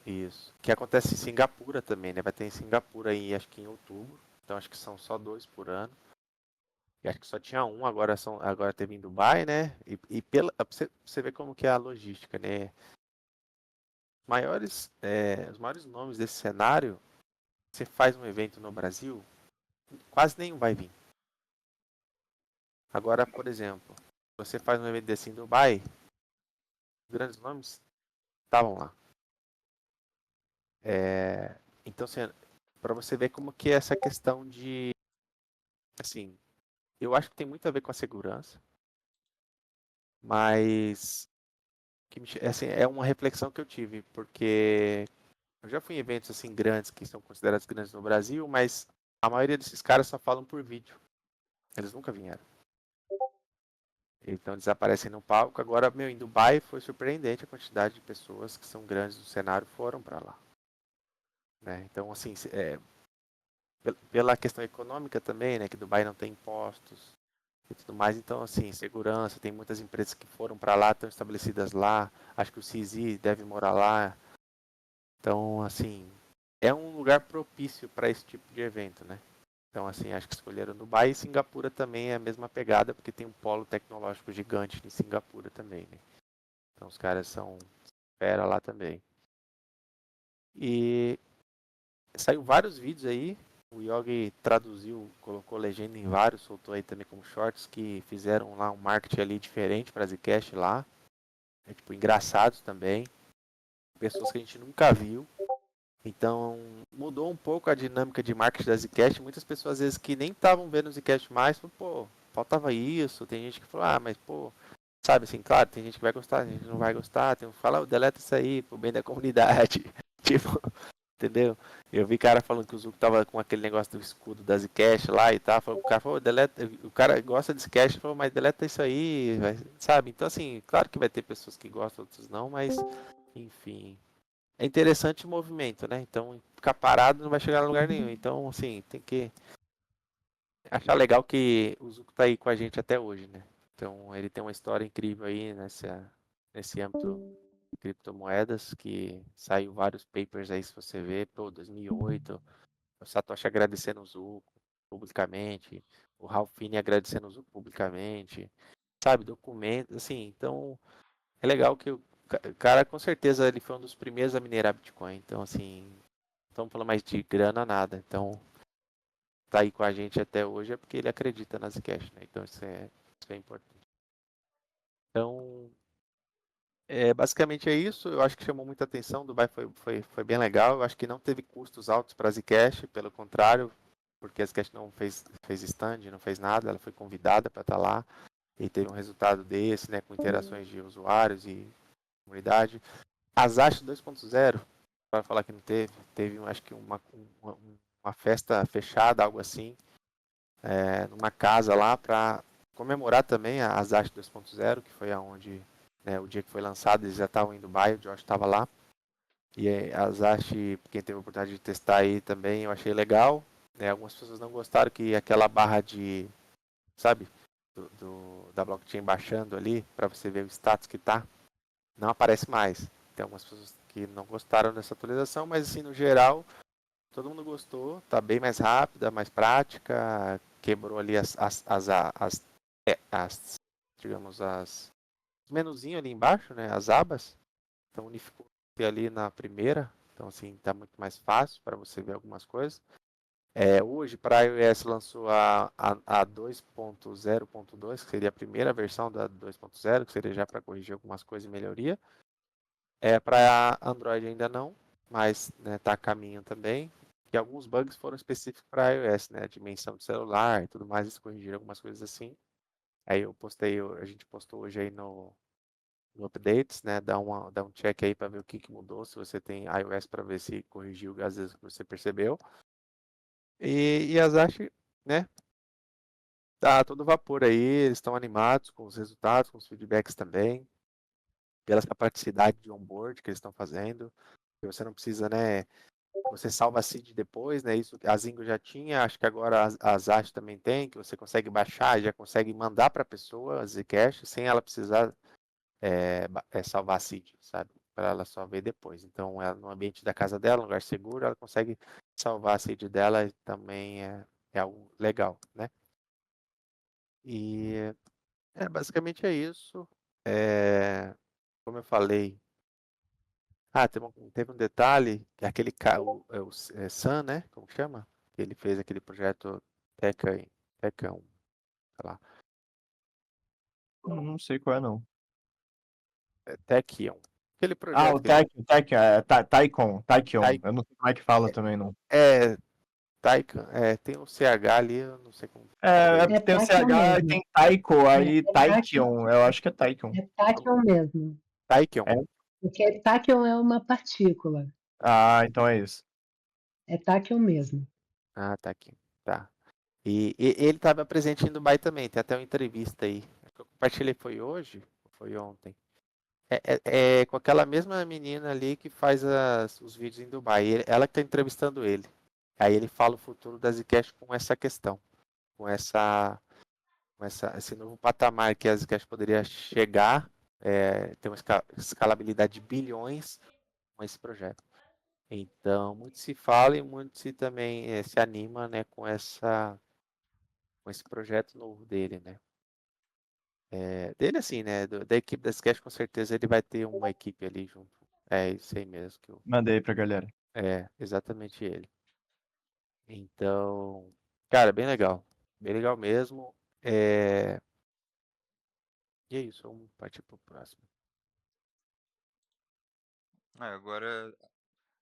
Isso. Que acontece em Singapura também, né? Vai ter em Singapura aí, acho que em outubro. Então acho que são só 2 por ano. E acho que só tinha um, agora teve em Dubai, né? Pra você ver como que é a logística, né? Os maiores nomes desse cenário, você faz um evento no Brasil, quase nenhum vai vir. Agora, por exemplo, você faz um evento desse em Dubai, grandes nomes estavam lá. Então, assim, para você ver como que é essa questão de, assim, eu acho que tem muito a ver com a segurança, mas assim, é uma reflexão que eu tive, porque eu já fui em eventos assim grandes, que são considerados grandes no Brasil, mas a maioria desses caras só falam por vídeo. Eles nunca vieram. Então eles aparecem no palco. Agora, em Dubai foi surpreendente a quantidade de pessoas que são grandes no cenário foram para lá. Né? Então, assim, pela questão econômica também, né, que Dubai não tem impostos e tudo mais, então, assim, segurança, tem muitas empresas que foram para lá, estão estabelecidas lá, acho que o CZ deve morar lá, então, assim, é um lugar propício para esse tipo de evento, né? Então, assim, acho que escolheram Dubai e Singapura também é a mesma pegada, porque tem um polo tecnológico gigante em Singapura também, né? Então, os caras são fera lá também. E saiu vários vídeos aí, o Yogi traduziu, colocou legenda em vários, soltou aí também como shorts, que fizeram lá um marketing ali diferente para Zcash lá. Tipo, engraçados também. Pessoas que a gente nunca viu. Então, mudou um pouco a dinâmica de marketing da Zcash. Muitas pessoas, às vezes, que nem estavam vendo o Zcash mais, falaram, pô, faltava isso. Tem gente que falou, mas, pô, sabe, assim, claro, tem gente que vai gostar, tem gente que não vai gostar, tem um que fala, deleta isso aí, pro bem da comunidade. Tipo, entendeu? Eu vi cara falando que o Zuko tava com aquele negócio do escudo da Zcash lá e tal. O cara falou, deleta. O cara gosta de Zcash, falou, mas deleta isso aí, sabe? Então, assim, claro que vai ter pessoas que gostam, outras não, mas, enfim. É interessante o movimento, né? Então, ficar parado não vai chegar a lugar nenhum. Então, assim, tem que achar legal que o Zuko tá aí com a gente até hoje, né? Então, ele tem uma história incrível aí nesse âmbito de criptomoedas, que saiu vários papers aí, se você ver, pô, 2008, o Satoshi agradecendo o Zuko publicamente, o Ralph Finney agradecendo o Zuko publicamente, sabe, documentos, assim, então é legal que o cara, com certeza, ele foi um dos primeiros a minerar Bitcoin, então, assim, não estamos falando mais de grana, nada, então tá aí com a gente até hoje é porque ele acredita nas cash, né, então isso é importante. Então, basicamente é isso. Eu acho que chamou muita atenção. Dubai foi bem legal. Eu acho que não teve custos altos para a Zcash, pelo contrário, porque a Zcash não fez stand, não fez nada. Ela foi convidada para estar lá e teve um resultado desse, né, com interações de usuários e comunidade. A Zash 2.0, para falar que não teve acho que uma festa fechada, algo assim, numa casa lá para comemorar também a Zash 2.0, que foi aonde, né, o dia que foi lançado, eles já estavam em Dubai, o Josh estava lá. E a Zash, quem teve a oportunidade de testar aí também, eu achei legal. Né, algumas pessoas não gostaram que aquela barra de, sabe, da blockchain baixando ali, para você ver o status que tá, não aparece mais. Tem algumas pessoas que não gostaram dessa atualização, mas assim, no geral, todo mundo gostou, tá bem mais rápida, mais prática, quebrou ali digamos, os menuzinhos ali embaixo, né, as abas, então unificou ali na primeira, então assim, tá muito mais fácil para você ver algumas coisas. Hoje, para iOS, lançou a 2.0.2, que seria a primeira versão da 2.0, que seria já para corrigir algumas coisas e melhoria. Para Android ainda não, mas está a caminho também. E alguns bugs foram específicos para iOS, né? A dimensão do celular e tudo mais, eles corrigiram algumas coisas assim. Aí a gente postou hoje aí no Updates, né? Dá um check aí para ver o que mudou, se você tem iOS para ver se corrigiu às vezes que você percebeu. E as Zash, né? Tá todo vapor aí, eles estão animados com os resultados, com os feedbacks também, pela capacidade de onboard que eles estão fazendo. Você não precisa, né? Você salva a seed depois, né? Isso a Zingo já tinha, acho que agora a Zash também tem, que você consegue baixar, já consegue mandar para a pessoa a Zcash sem ela precisar salvar a seed, sabe? Para ela só ver depois. Então, ela, no ambiente da casa dela, um lugar seguro, ela consegue salvar a seed dela e também é algo legal, né? E basicamente é isso. Como eu falei, teve um detalhe, que é aquele Sam, né? Como que chama? Que ele fez aquele projeto Teca 1, sei lá, Não sei qual é, não. Techion. Aquele Ah, projeto o que ele Taikon. Tai- Eu não sei como é que fala também, não. é Taikan, tem um CH ali, eu não sei como É É direito. porque tem o Tachyon CH e mesmo. tem Taiko, aí É Tachyon, Taikion. Eu acho que é Taikion. é Tachyon mesmo. Taikion. É? Porque Tachyon é uma partícula. Ah, então é isso. É Tachyon mesmo. Ah, tá aqui. Tá. E ele estava presente em Dubai também, tem até uma entrevista aí. Acho que eu compartilhei, foi hoje ou foi ontem? É com aquela mesma menina ali que faz os vídeos em Dubai. Ela que está entrevistando ele. Aí ele fala o futuro da Zcash com essa questão, com esse novo patamar que a Zcash poderia chegar, ter uma escalabilidade de bilhões com esse projeto. Então, muito se fala e muito se também se anima, né, com esse projeto novo dele, né? Dele assim, né? Da equipe da Sketch, com certeza ele vai ter uma equipe ali junto. É isso aí mesmo Mandei pra galera. exatamente ele. Então, cara, bem legal mesmo. E é isso, vamos partir pro próximo. Agora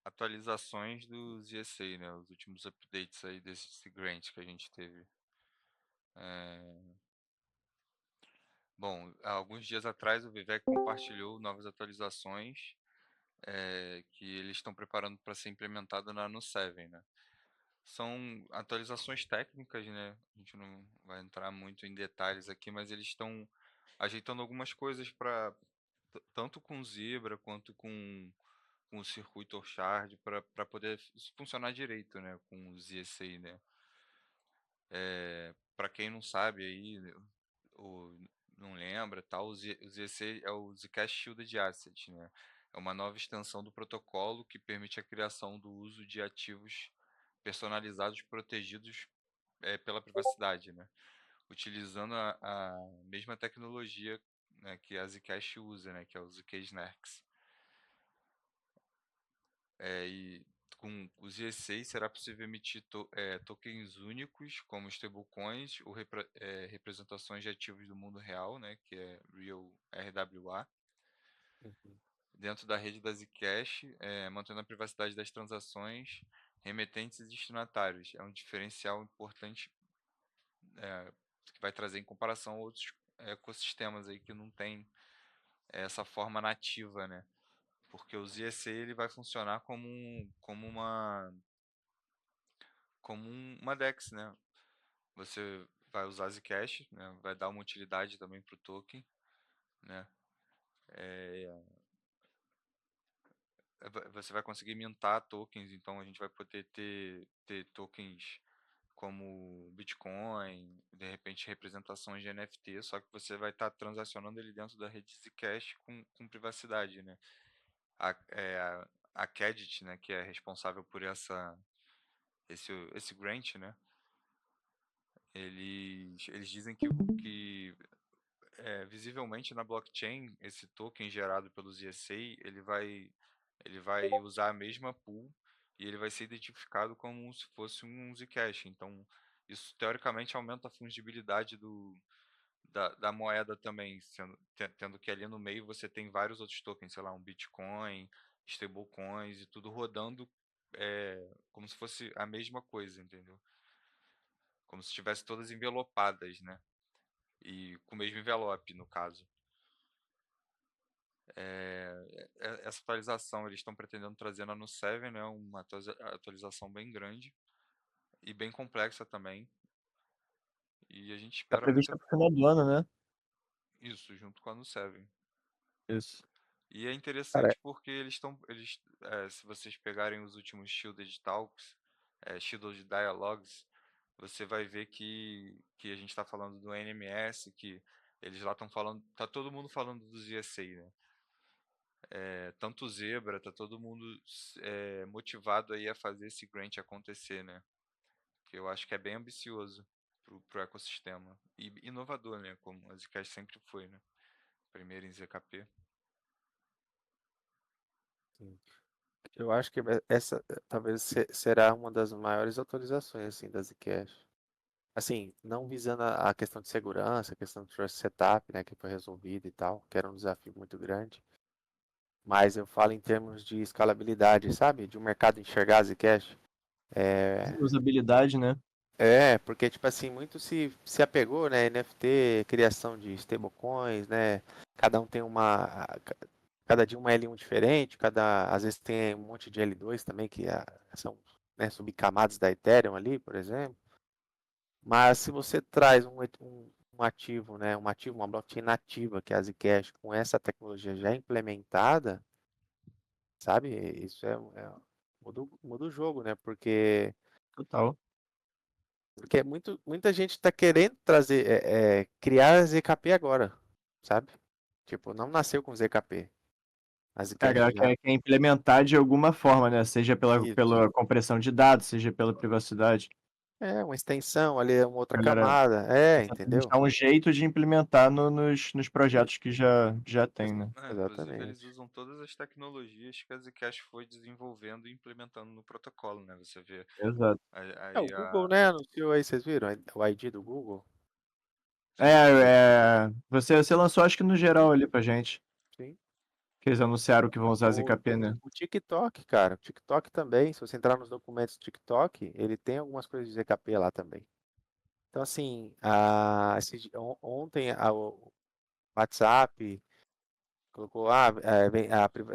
atualizações dos GSA, né? Os últimos updates aí desse grant que a gente teve. É, Bom, há alguns dias atrás o Vivek compartilhou novas atualizações que eles estão preparando para ser implementado na no 7, né? São atualizações técnicas, né? A gente não vai entrar muito em detalhes aqui, mas eles estão ajeitando algumas coisas para tanto com Zebra quanto com o circuito Orchard para poder isso funcionar direito, né? Com o ZSA, né? Para quem não sabe aí, ou não lembra, tal, o ZC é o Zcash Shielded Asset, né? É uma nova extensão do protocolo que permite a criação do uso de ativos personalizados protegidos pela privacidade, né? Utilizando a mesma tecnologia, né, que a Zcash usa, né, que é o Zk-Snarks. E com o Z6 será possível emitir tokens únicos, como stablecoins ou representações de ativos do mundo real, né, que é Real RWA, Uhum. dentro da rede da Zcash, mantendo a privacidade das transações, remetentes e destinatários. É um diferencial importante que vai trazer em comparação a outros ecossistemas aí que não tem essa forma nativa, né? Porque o ZSA ele vai funcionar como uma DEX, né? Você vai usar Zcash, né? Vai dar uma utilidade também para o token, né? Você vai conseguir mintar tokens, então a gente vai poder ter tokens como Bitcoin, de repente representações de NFT, só que você vai estar transacionando ele dentro da rede Zcash com privacidade, né? A Kedit, né, que é responsável por esse grant, né? Eles dizem que visivelmente na blockchain, esse token gerado pelo ZSA, ele vai usar a mesma pool e ele vai ser identificado como se fosse um Zcash. Então, isso teoricamente aumenta a fungibilidade da moeda também, tendo que ali no meio você tem vários outros tokens, sei lá, um Bitcoin, stablecoins e tudo rodando como se fosse a mesma coisa, entendeu? Como se estivesse todas envelopadas, né? E com o mesmo envelope, no caso. Essa atualização eles estão pretendendo trazer na no 7, né? Uma atualização bem grande e bem complexa também. E a gente Tá espera prevista muita para o final do ano, né? isso junto com a no 7. Isso. E é Cara, interessante porque se vocês pegarem os últimos Shielded Talks, Shielded Dialogues, você vai ver que a gente está falando do NMS, que eles lá estão falando, tá todo mundo falando do ZSA, né? Tanto o Zebra, tá todo mundo motivado aí a fazer esse grant acontecer, né? Que eu acho que é bem ambicioso pro ecossistema e inovador, né? Como a Zcash sempre foi, né? Primeiro em ZKP. sim. Eu acho que essa talvez será uma das maiores atualizações assim da Zcash. Assim, não visando a questão de segurança, a questão do trust setup, né, que foi resolvida e tal, que era um desafio muito grande. Mas eu falo em termos de escalabilidade, sabe? De um mercado enxergar a Zcash. Usabilidade, né? Porque, tipo assim, muito se apegou, né? NFT, criação de stablecoins, né? Cada um tem cada dia uma L1 diferente, às vezes tem um monte de L2 também, que são, né, subcamadas da Ethereum ali, por exemplo. Mas se você traz um ativo, né? Uma blockchain nativa, que é a Zcash, com essa tecnologia já implementada, sabe? Isso muda o jogo, né? Total. Porque muita gente está querendo criar ZKP agora, sabe? Tipo, não nasceu com ZKP. A A Zcash galera já. quer implementar de alguma forma, né? Seja Isso. pela compressão de dados, seja pela privacidade. É, uma extensão ali, uma outra A galera camada. tenta Entendeu? buscar um jeito de implementar nos projetos que já tem, né? Inclusive, eles Exatamente. usam todas as tecnologias que a Zcash foi desenvolvendo e implementando no protocolo, né? Você vê Exato. O aí Google, né, anunciou aí, vocês viram? O ID do Google? Você lançou, acho que no geral ali pra gente. Sim. Que eles anunciaram que vão usar O, ZKP, né? o TikTok, cara. O TikTok também. Se você entrar nos documentos do TikTok, ele tem algumas coisas de ZKP lá também. Então, assim, ontem WhatsApp, colocou,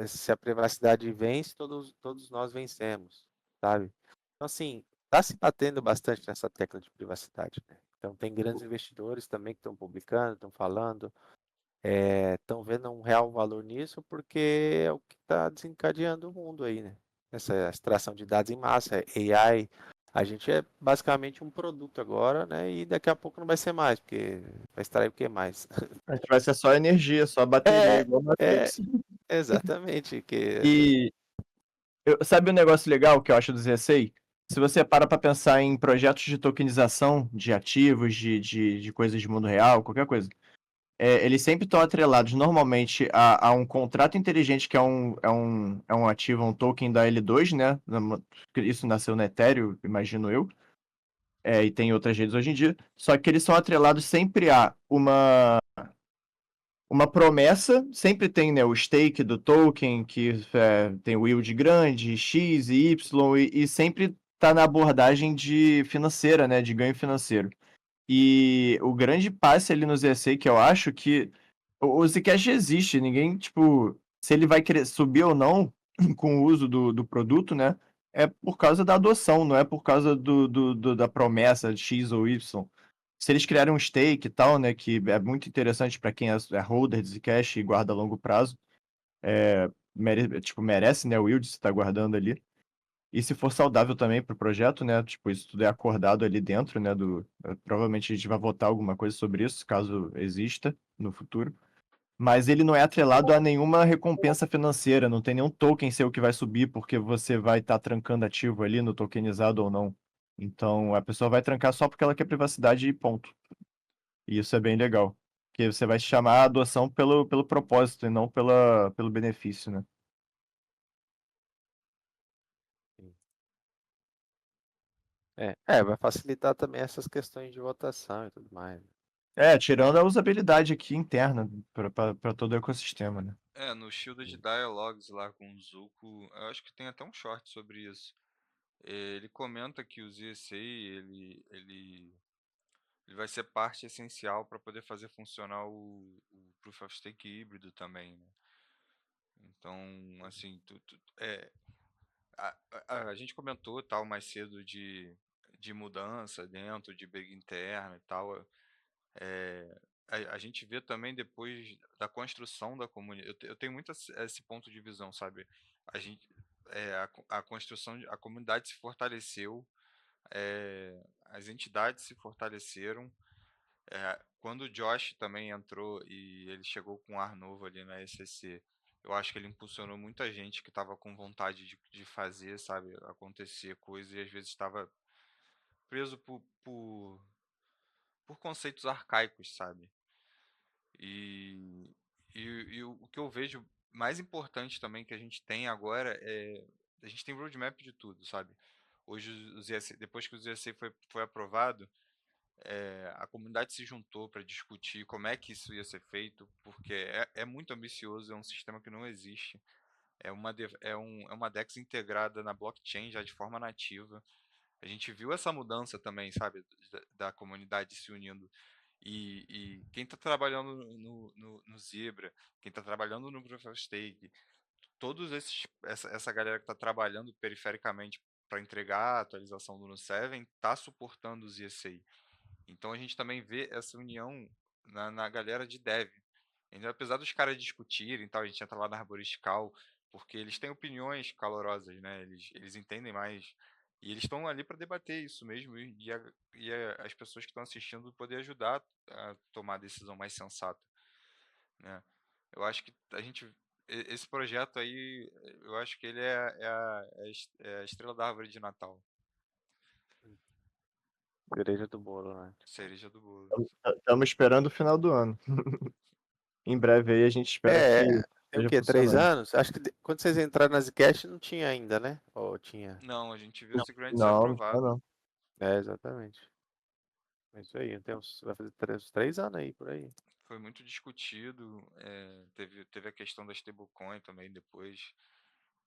se a privacidade vence, todos nós vencemos, sabe? Então, assim, está se batendo bastante nessa tecla de privacidade, né? Então, tem grandes investidores também que estão publicando, estão falando, estão vendo um real valor nisso, porque é o que está desencadeando o mundo aí, né? Essa extração de dados em massa, AI, a gente é basicamente um produto agora, né? E daqui a pouco não vai ser mais, porque vai extrair o que mais? A gente vai ser só energia, só bateria, igual Matrix. Exatamente, E sabe um negócio legal que eu acho do ZSA? Se você para pensar em projetos de tokenização de ativos, de coisas de mundo real, qualquer coisa, eles sempre estão atrelados normalmente a um contrato inteligente que é um ativo, um token da L2, né? Isso nasceu no Ethereum, imagino eu. E tem outras redes hoje em dia. Só que eles são atrelados sempre a uma promessa, sempre tem, né, o stake do token, que tem o yield grande, X e Y, e sempre está na abordagem financeira, né, de ganho financeiro. E o grande passe ali no ZSA que eu acho que o Zcash existe, ninguém, tipo, se ele vai querer subir ou não com o uso do produto, né, é por causa da adoção, não é por causa da promessa de X ou Y. Se eles criarem um stake e tal, né, que é muito interessante para quem é holder de Zcash e guarda a longo prazo, merece, né, o yield se está guardando ali. E se for saudável também para o projeto, né? Tipo, isso tudo é acordado ali dentro, né? Provavelmente a gente vai votar alguma coisa sobre isso, caso exista no futuro. Mas ele não é atrelado a nenhuma recompensa financeira, não tem nenhum token seu que vai subir porque você vai estar trancando ativo ali no tokenizado ou não. Então a pessoa vai trancar só porque ela quer privacidade e ponto. E isso é bem legal. Porque você vai chamar a adoção pelo propósito e não pelo benefício, né? vai facilitar também essas questões de votação e tudo mais. Tirando a usabilidade aqui interna para todo o ecossistema, né? No Shielded Dialogues lá com o Zuko, eu acho que tem até um short sobre isso. Ele comenta que o ZSA ele vai ser parte essencial para poder fazer funcionar o Proof of Stake híbrido também, né? Então, assim, a gente comentou tal mais cedo de mudança dentro de briga interna e tal. A gente vê também depois da construção da comunidade. Eu tenho muito esse ponto de visão, sabe? A gente, a construção, a comunidade se fortaleceu, as entidades se fortaleceram. Quando o Josh também entrou e ele chegou com um ar novo ali na ECC, eu acho que ele impulsionou muita gente que estava com vontade de fazer, sabe, acontecer coisas e às vezes estava preso por conceitos arcaicos, sabe? E, e o que eu vejo mais importante também que a gente tem agora a gente tem roadmap de tudo, sabe? Hoje, depois que o ZSC foi aprovado, a comunidade se juntou para discutir como é que isso ia ser feito, porque é muito ambicioso, é um sistema que não existe. É uma DEX integrada na blockchain já de forma nativa. A gente viu essa mudança também, sabe, da comunidade se unindo. E quem está trabalhando no Zebra, quem está trabalhando no Proof of Stake, essa galera que está trabalhando perifericamente para entregar a atualização do No7 está suportando os ESA. Então a gente também vê essa união na galera de dev. Então, apesar dos caras discutirem, tal, a gente entra lá na Arboristical, porque eles têm opiniões calorosas, né? Eles entendem mais. E eles estão ali para debater isso mesmo as pessoas que estão assistindo poder ajudar a tomar a decisão mais sensata, né? Eu acho que esse projeto aí, eu acho que ele é a estrela da árvore de Natal, Cereja do bolo, né? cereja do bolo. Estamos esperando o final do ano. Em breve aí a gente espera que Tem o esteja quê? 3 funcionando. anos? Acho que quando vocês entraram na Zcash não tinha ainda, né? Ou tinha? Não, a gente viu esse grant ser Não, não, aprovado. não. Exatamente. É isso aí. Vai fazer 3 anos aí, por aí. Foi muito discutido, teve a questão da stablecoin também depois,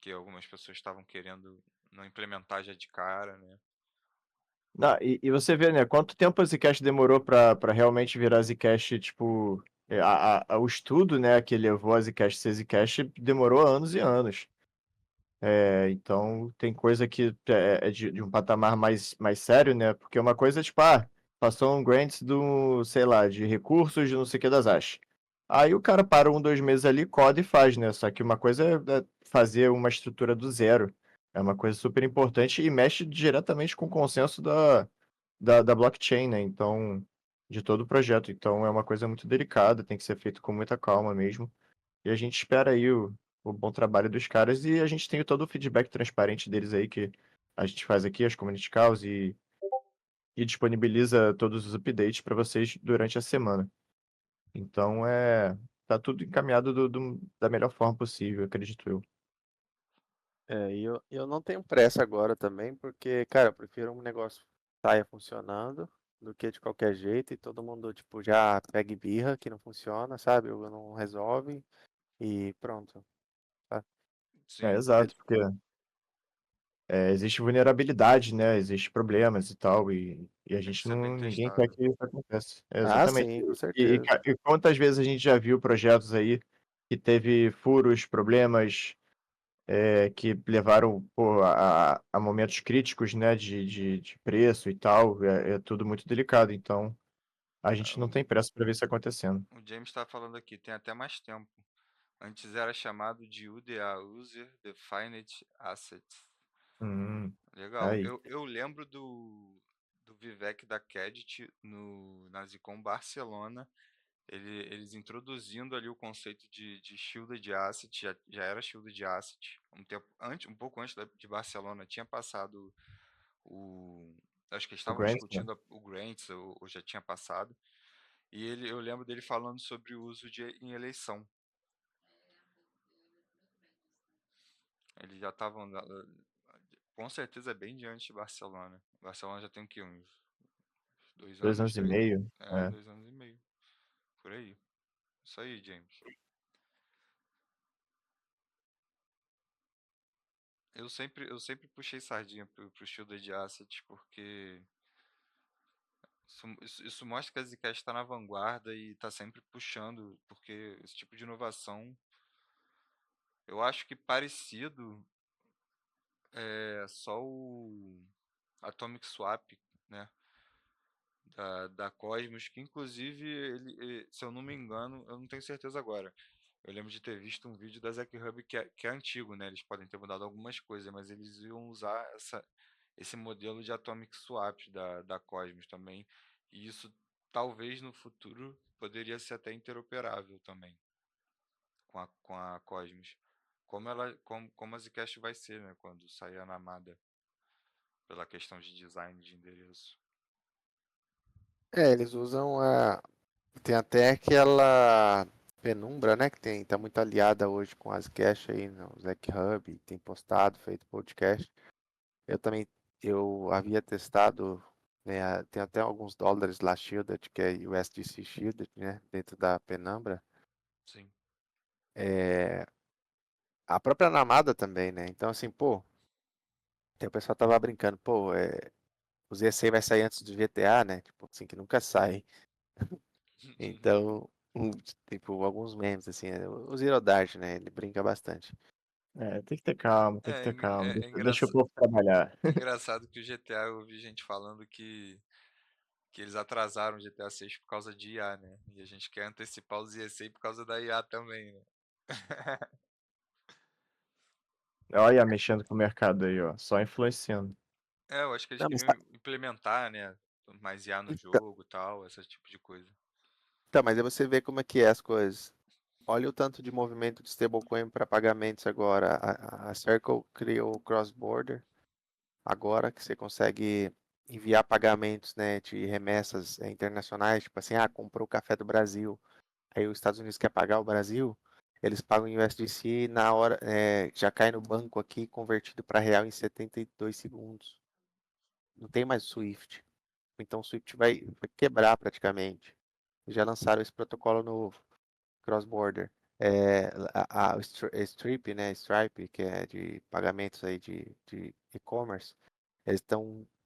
que algumas pessoas estavam querendo não implementar já de cara, né? Não, e você vê, né? Quanto tempo a Zcash demorou pra realmente virar Zcash, tipo, O estudo, né, que levou a Zcash a ser Zcash demorou anos e anos. Então, tem coisa que é de um patamar mais sério, né? Porque uma coisa é tipo, passou um grant sei lá, de recursos de não sei o que das ASH. Aí o cara para 1, 2 meses ali, coda e faz, né? Só que uma coisa é fazer uma estrutura do zero. É uma coisa super importante e mexe diretamente com o consenso da blockchain, né? Então, de todo o projeto. Então, é uma coisa muito delicada, tem que ser feito com muita calma mesmo. E a gente espera aí o bom trabalho dos caras e a gente tem todo o feedback transparente deles aí que a gente faz aqui, as community calls e disponibiliza todos os updates para vocês durante a semana. Então, tá tudo encaminhado da melhor forma possível, acredito eu. E eu não tenho pressa agora também, porque, cara, eu prefiro um negócio que saia funcionando do que de qualquer jeito e todo mundo, tipo, já pega e birra que não funciona, sabe? Ou não resolve e pronto. Tá? Sim, Exato, porque existe vulnerabilidade, né? Existe problemas e tal, e a tem que gente ser bem não, ninguém quer testado. que isso aconteça. Ah, Exatamente. sim, com E, certeza. e quantas vezes a gente já viu projetos aí que teve furos, problemas, que levaram pô, a momentos críticos, né? De preço e tal. É tudo muito delicado. Então, a É, gente não tem pressa para ver isso acontecendo. o James está falando aqui, tem até mais tempo. Antes era chamado de UDA, User Defined Assets. Hum, Legal. aí. Eu lembro do Vivek da Kedit na Zicom Barcelona, eles introduzindo ali o conceito de shielded asset, já era shielded asset, um pouco antes de Barcelona, tinha passado acho que eles O estavam Grant, né? discutindo o grants, ou já tinha passado, e eu lembro dele falando sobre o uso em eleição. Eles já estavam, com certeza, bem diante de Barcelona. Barcelona já tem o quê? Uns 2 anos, 3? 2 anos e meio. É, 2 anos e meio. Por aí. Isso aí, James. Eu sempre puxei sardinha pro Shielded Assets, porque isso mostra que a Zcash está na vanguarda e está sempre puxando, porque esse tipo de inovação, eu acho que parecido é só o Atomic Swap, né? Da Cosmos, que inclusive, se eu não me engano, eu não tenho certeza agora. Eu lembro de ter visto um vídeo da Zack Hub que é antigo, né? Eles podem ter mudado algumas coisas, mas eles iam usar esse modelo de Atomic Swap da Cosmos também. E isso talvez no futuro poderia ser até interoperável também com a Cosmos. Como a Zcash vai ser, né? Quando sair a Namada, pela questão de design de endereço. Eles usam tem até aquela Penumbra, né? Tá muito aliada hoje com as cache aí no Zack Hub, tem postado, feito podcast. Eu também, eu havia testado, né? Tem até alguns dólares lá shielded, que é USDC shielded, né? Dentro da Penumbra. Sim. É, a própria Namada também, né? Então, assim, pô, o pessoal tava brincando, pô, o ZC vai sair antes do GTA, né? Tipo, assim, que nunca sai. Então, tipo, alguns memes, assim, o Zero Dart, né? Ele brinca bastante. Tem que ter calma, tem que É, ter calma. é, é, Deixa o engraçado, povo trabalhar. engraçado que o GTA, eu ouvi gente falando que eles atrasaram o GTA 6 por causa de IA, né? E a gente quer antecipar os ESA por causa da IA também, né? Olha, mexendo com o mercado aí, ó. Só influenciando. Eu acho que eles Não, mas queriam implementar, né? Mais IA no então, jogo e tal, esse tipo de coisa. mas aí você vê como é que é as coisas. Olha o tanto de movimento de stablecoin para pagamentos agora. A Circle criou o cross-border, agora que você consegue enviar pagamentos, né, de remessas internacionais, tipo assim, comprou o café do Brasil, aí os Estados Unidos quer pagar o Brasil, eles pagam em USDC na hora, já cai no banco aqui, convertido para real em 72 segundos. Não tem mais Swift. Então o Swift vai quebrar praticamente. Já lançaram esse protocolo novo, cross-border. Stripe, né, Stripe, que é de pagamentos aí de e-commerce, eles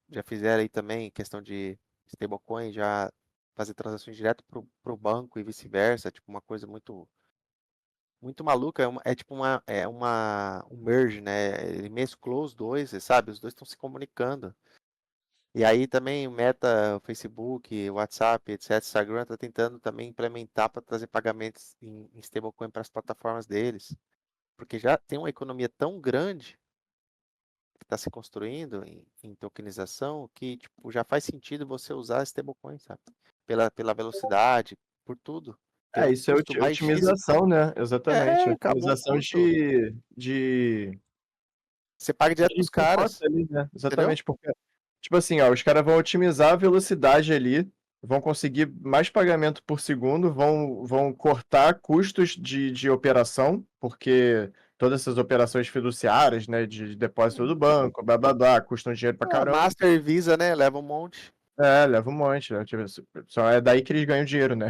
já fizeram aí também questão de stablecoin, já fazer transações direto pro banco e vice-versa, tipo uma coisa muito maluca, é tipo um merge, né? Ele mesclou os dois, você sabe? Os dois estão se comunicando. E aí também o Meta, o Facebook, o WhatsApp, etc, Instagram tá tentando também implementar para trazer pagamentos em stablecoin para as plataformas deles, porque já tem uma economia tão grande que está se construindo em tokenização que tipo já faz sentido você usar stablecoin, sabe? Pela velocidade, por tudo. Tem um Isso é custo baixíssimo. otimização, né? Exatamente. Acabou o Otimização custo. de Você paga direto pros de rota caras, ali, né? entendeu? Exatamente, porque, tipo assim, ó, os caras vão otimizar a velocidade ali, vão conseguir mais pagamento por segundo, vão cortar custos de operação, porque todas essas operações fiduciárias, né, de depósito do banco, blá blá blá, custam dinheiro pra Ah, caramba. Master e Visa, né? Leva um monte. Leva um monte, né? Tipo, só é daí que eles ganham dinheiro, né?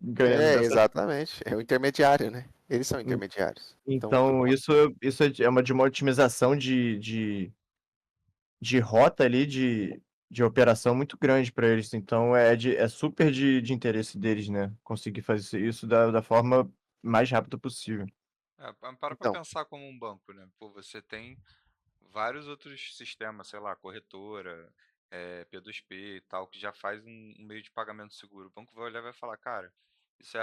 Ganhando dessa. Exatamente. É o intermediário, né? Eles são intermediários. Então, Então, isso de uma otimização de rota ali, de operação muito grande para eles. Então, é super de interesse deles, né? Conseguir fazer isso da forma mais rápida possível. Para então, pensar como um banco, né? Pô, você tem vários outros sistemas, sei lá, corretora, P2P e tal, que já faz um meio de pagamento seguro. O banco vai olhar e vai falar, cara,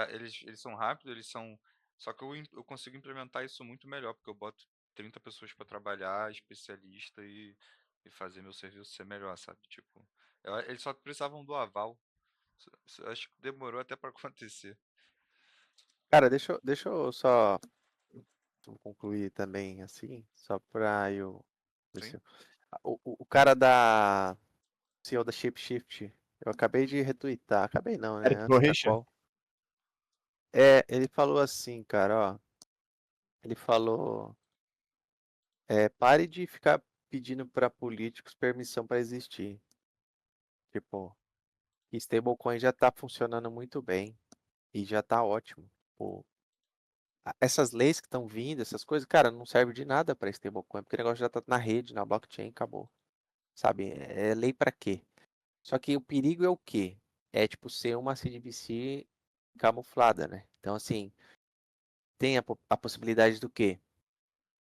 eles são rápidos, eles são. Só que eu consigo implementar isso muito melhor, porque eu boto 30 pessoas para trabalhar, especialista e fazer meu serviço ser melhor, sabe? Tipo, eles só precisavam do aval. Acho que demorou até para acontecer. cara, deixa eu só concluir também, assim, só para eu ver Sim? o cara da CEO da ShapeShift, eu acabei de retweetar, acabei não, né? Eric Antes da Borricha? call. Ele falou assim, cara, ó, ele falou, pare de ficar pedindo para políticos permissão para existir. Tipo, stablecoin já tá funcionando muito bem e já tá ótimo. Pô, essas leis que estão vindo, essas coisas, cara, não serve de nada para stablecoin, porque o negócio já tá na rede, na blockchain, acabou. Sabe? É lei para quê? Só que o perigo é o quê? É tipo ser uma CDBC camuflada, né? Então, assim, tem a possibilidade do quê?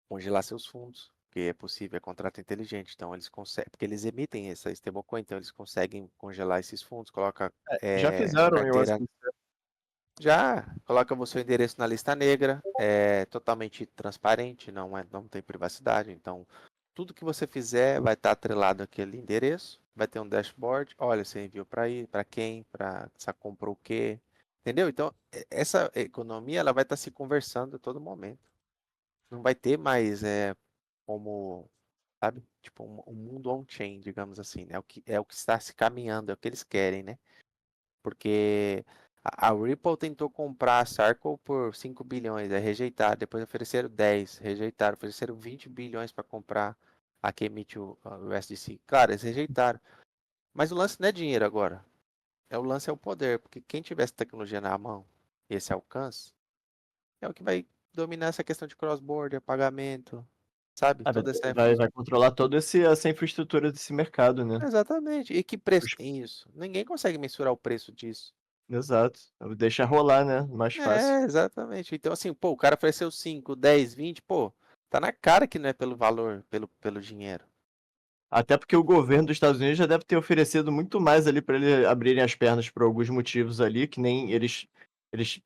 Congelar seus fundos, que é possível, é contrato inteligente. Então, eles conseguem, porque eles emitem essa stablecoin, então eles conseguem congelar esses fundos, coloca Já fizeram, eu acho carteira. Já coloca o seu endereço na lista negra, é totalmente transparente, não tem privacidade. Então, tudo que você fizer vai estar atrelado àquele endereço, vai ter um dashboard. Olha, você enviou para aí, para quem, para você comprou o quê, entendeu? Então, essa economia ela vai estar se conversando a todo momento. Não vai ter mais como, sabe? Tipo um mundo on-chain, digamos assim, né? É o que está se caminhando, é o que eles querem, né? Porque a Ripple tentou comprar a Circle por 5 bilhões, aí rejeitaram. Depois ofereceram 10, rejeitaram. Ofereceram 20 bilhões para comprar a que emite o USDC. Claro, eles rejeitaram. Mas o lance não é dinheiro agora. O lance é o poder, porque quem tiver essa tecnologia na mão, esse alcance, é o que vai dominar essa questão de cross-border, pagamento, sabe? Toda essa Vai infraestrutura. controlar toda essa infraestrutura desse mercado, né? Exatamente. E que preço tem isso? Ninguém consegue mensurar o preço disso. Exato. Deixa rolar, né? Mais fácil. Exatamente. Então, assim, pô, o cara ofereceu 5, 10, 20, pô, tá na cara que não é pelo valor, pelo dinheiro. Até porque o governo dos Estados Unidos já deve ter oferecido muito mais ali para eles abrirem as pernas por alguns motivos ali, que nem eles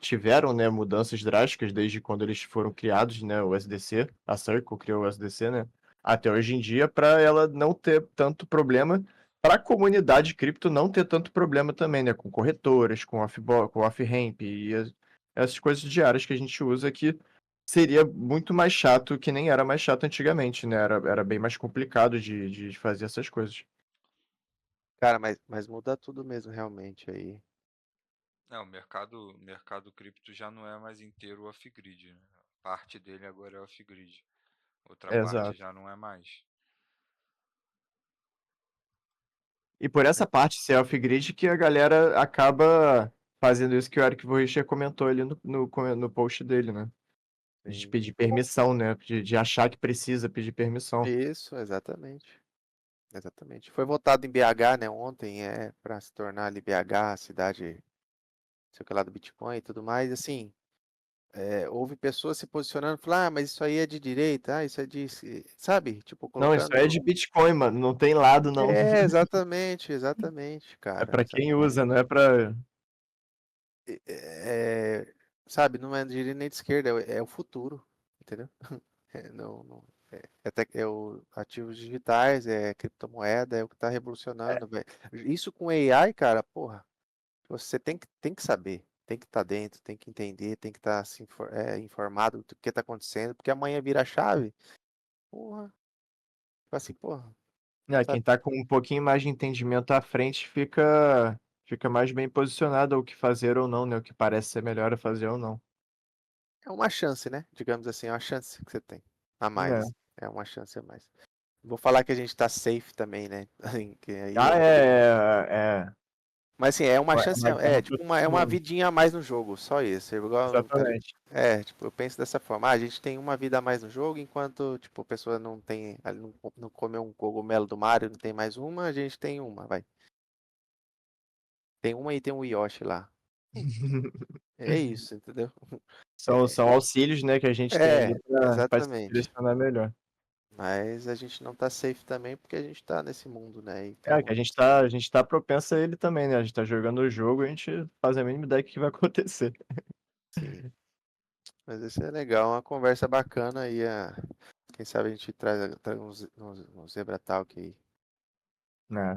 tiveram, né, mudanças drásticas desde quando eles foram criados, né, o SDC, a Circle criou o SDC, né, até hoje em dia, para ela não ter tanto problema, para a comunidade cripto não ter tanto problema também, né, com corretoras, com off-ramp e essas coisas diárias que a gente usa aqui seria muito mais chato, que nem era mais chato antigamente, né? Era bem mais complicado de fazer essas coisas. Cara, mas muda tudo mesmo, realmente, aí. O mercado cripto já não é mais inteiro off-grid, né? Parte dele agora é off-grid. Outra parte Exato. já não é mais. E por essa parte ser off-grid que a galera acaba fazendo isso que o Eric Voicher comentou ali no post dele, né? De Sim. pedir permissão, né? De achar que precisa pedir permissão. Isso, exatamente. Exatamente. Foi votado em BH, né, ontem, para se tornar ali BH, a cidade, sei lá, do Bitcoin e tudo mais. Assim, houve pessoas se posicionando, falando, mas isso aí é de direita, isso é de, sabe? Tipo, Não, isso aí é de colocando. Bitcoin, mano. Não tem lado, não. Exatamente, É cara. pra quem usa, não é pra. É, sabe, não é de direita nem de esquerda, é o futuro, entendeu? Não, não, é o ativos digitais, é criptomoeda, é o que está revolucionando, velho. Isso com AI, cara, porra, você tem que saber, tem que estar dentro, tem que entender, tem que estar assim, informado do que está acontecendo, porque amanhã vira a chave, porra, tipo assim, porra, Quem sabe? tá com um pouquinho mais de entendimento à frente fica mais bem posicionado ao que fazer ou não, né? O que parece ser melhor a fazer ou não. É uma chance, né? Digamos assim, é uma chance que você tem a É. mais, é uma chance a mais. Vou falar que a gente tá safe também, né? Assim, que aí Ah, é. Mas assim, é uma É chance, uma guerra tipo pro é uma mundo. vidinha a mais no jogo, só isso. Igual, Exatamente. tipo, eu penso dessa forma, a gente tem uma vida a mais no jogo, enquanto, tipo, a pessoa não tem, não comeu um cogumelo do Mario, não tem mais uma, a gente tem uma, vai. Tem uma e tem um Yoshi lá. É isso, entendeu? São auxílios, né, que a gente tem ali pra se Exatamente. direcionar melhor. Mas a gente não tá safe também porque a gente tá nesse mundo, né? É, Então, que a gente tá propenso a ele também, né? A gente tá jogando o jogo, a gente faz a mínima ideia do que vai acontecer. sim. Mas isso é legal, uma conversa bacana e quem sabe a gente traz uns Zebra Talk aí.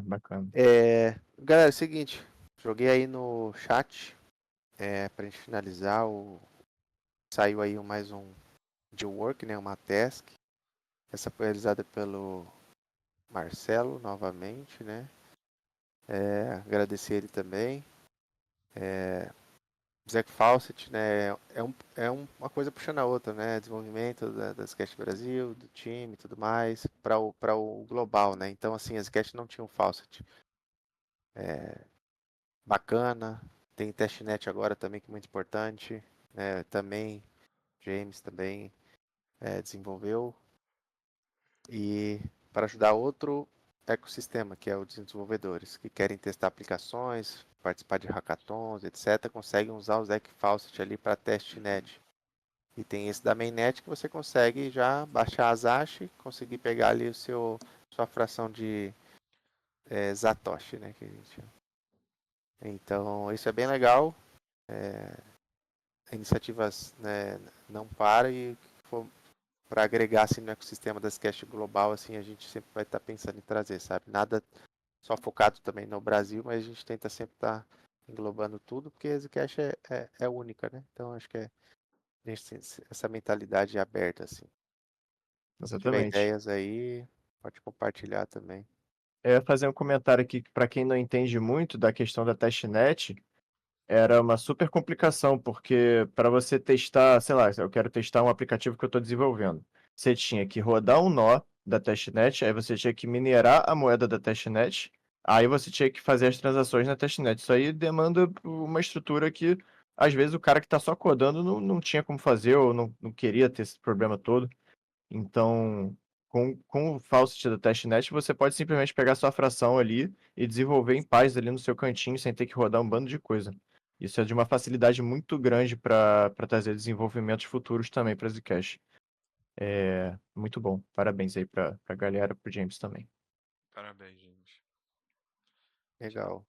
Bacana. Galera, é o seguinte, joguei aí no chat, pra gente finalizar, saiu aí mais um de work, né, uma task, essa foi realizada pelo Marcelo, novamente, né, agradecer ele também, Zac Fawcett, né, uma coisa puxando a outra, né, desenvolvimento da Sketch Brasil, do time e tudo mais, para o global, né, então assim, a Sketch não tinha o Fawcett, bacana. Tem testnet agora também, que é muito importante. Também, James também desenvolveu. E para ajudar outro ecossistema, que é o dos desenvolvedores, que querem testar aplicações, participar de hackathons, etc., conseguem usar o Zack Fawcett ali para testnet. E tem esse da mainnet que você consegue já baixar as hash, conseguir pegar ali sua fração de Satoshi, né, que a gente chama. Então, isso é bem legal. Iniciativas, né, não para e para agregar assim, no ecossistema da Zcash global, assim, a gente sempre vai estar pensando em trazer, sabe? Nada só focado também no Brasil, mas a gente tenta sempre estar englobando tudo, porque a Zcash é única, né? Então acho que a gente tem essa mentalidade aberta, assim. Se tiver Exatamente. ideias aí, pode compartilhar também. Eu ia fazer um comentário aqui que, para quem não entende muito da questão da testnet, era uma super complicação, porque para você testar, sei lá, eu quero testar um aplicativo que eu estou desenvolvendo. Você tinha que rodar um nó da testnet, aí você tinha que minerar a moeda da testnet, aí você tinha que fazer as transações na testnet. Isso aí demanda uma estrutura que, às vezes, o cara que está só codando não tinha como fazer ou não queria ter esse problema todo. Então, com o Faucet da testnet, você pode simplesmente pegar sua fração ali e desenvolver em paz ali no seu cantinho, sem ter que rodar um bando de coisa. Isso é de uma facilidade muito grande para trazer desenvolvimentos futuros também para Zcash. É muito bom. Parabéns aí para a galera, para o James também. Parabéns, gente. Legal.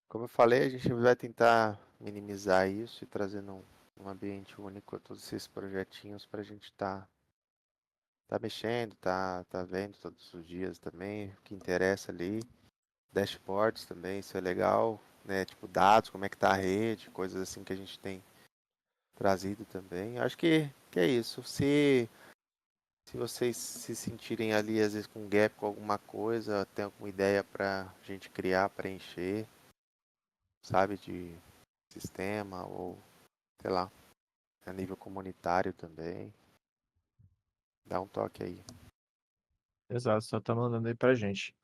Como eu falei, a gente vai tentar minimizar isso e trazendo um ambiente único a todos esses projetinhos para a gente tá mexendo, tá vendo todos os dias também, o que interessa ali. Dashboards também, isso é legal, né? Tipo dados, como é que tá a rede, coisas assim que a gente tem trazido também. Acho que é isso. Se vocês se sentirem ali, às vezes, com gap com alguma coisa, tem alguma ideia pra gente criar, preencher, sabe, de sistema ou, sei lá, a nível comunitário também, dá um toque aí. Exato, só tá mandando aí pra gente.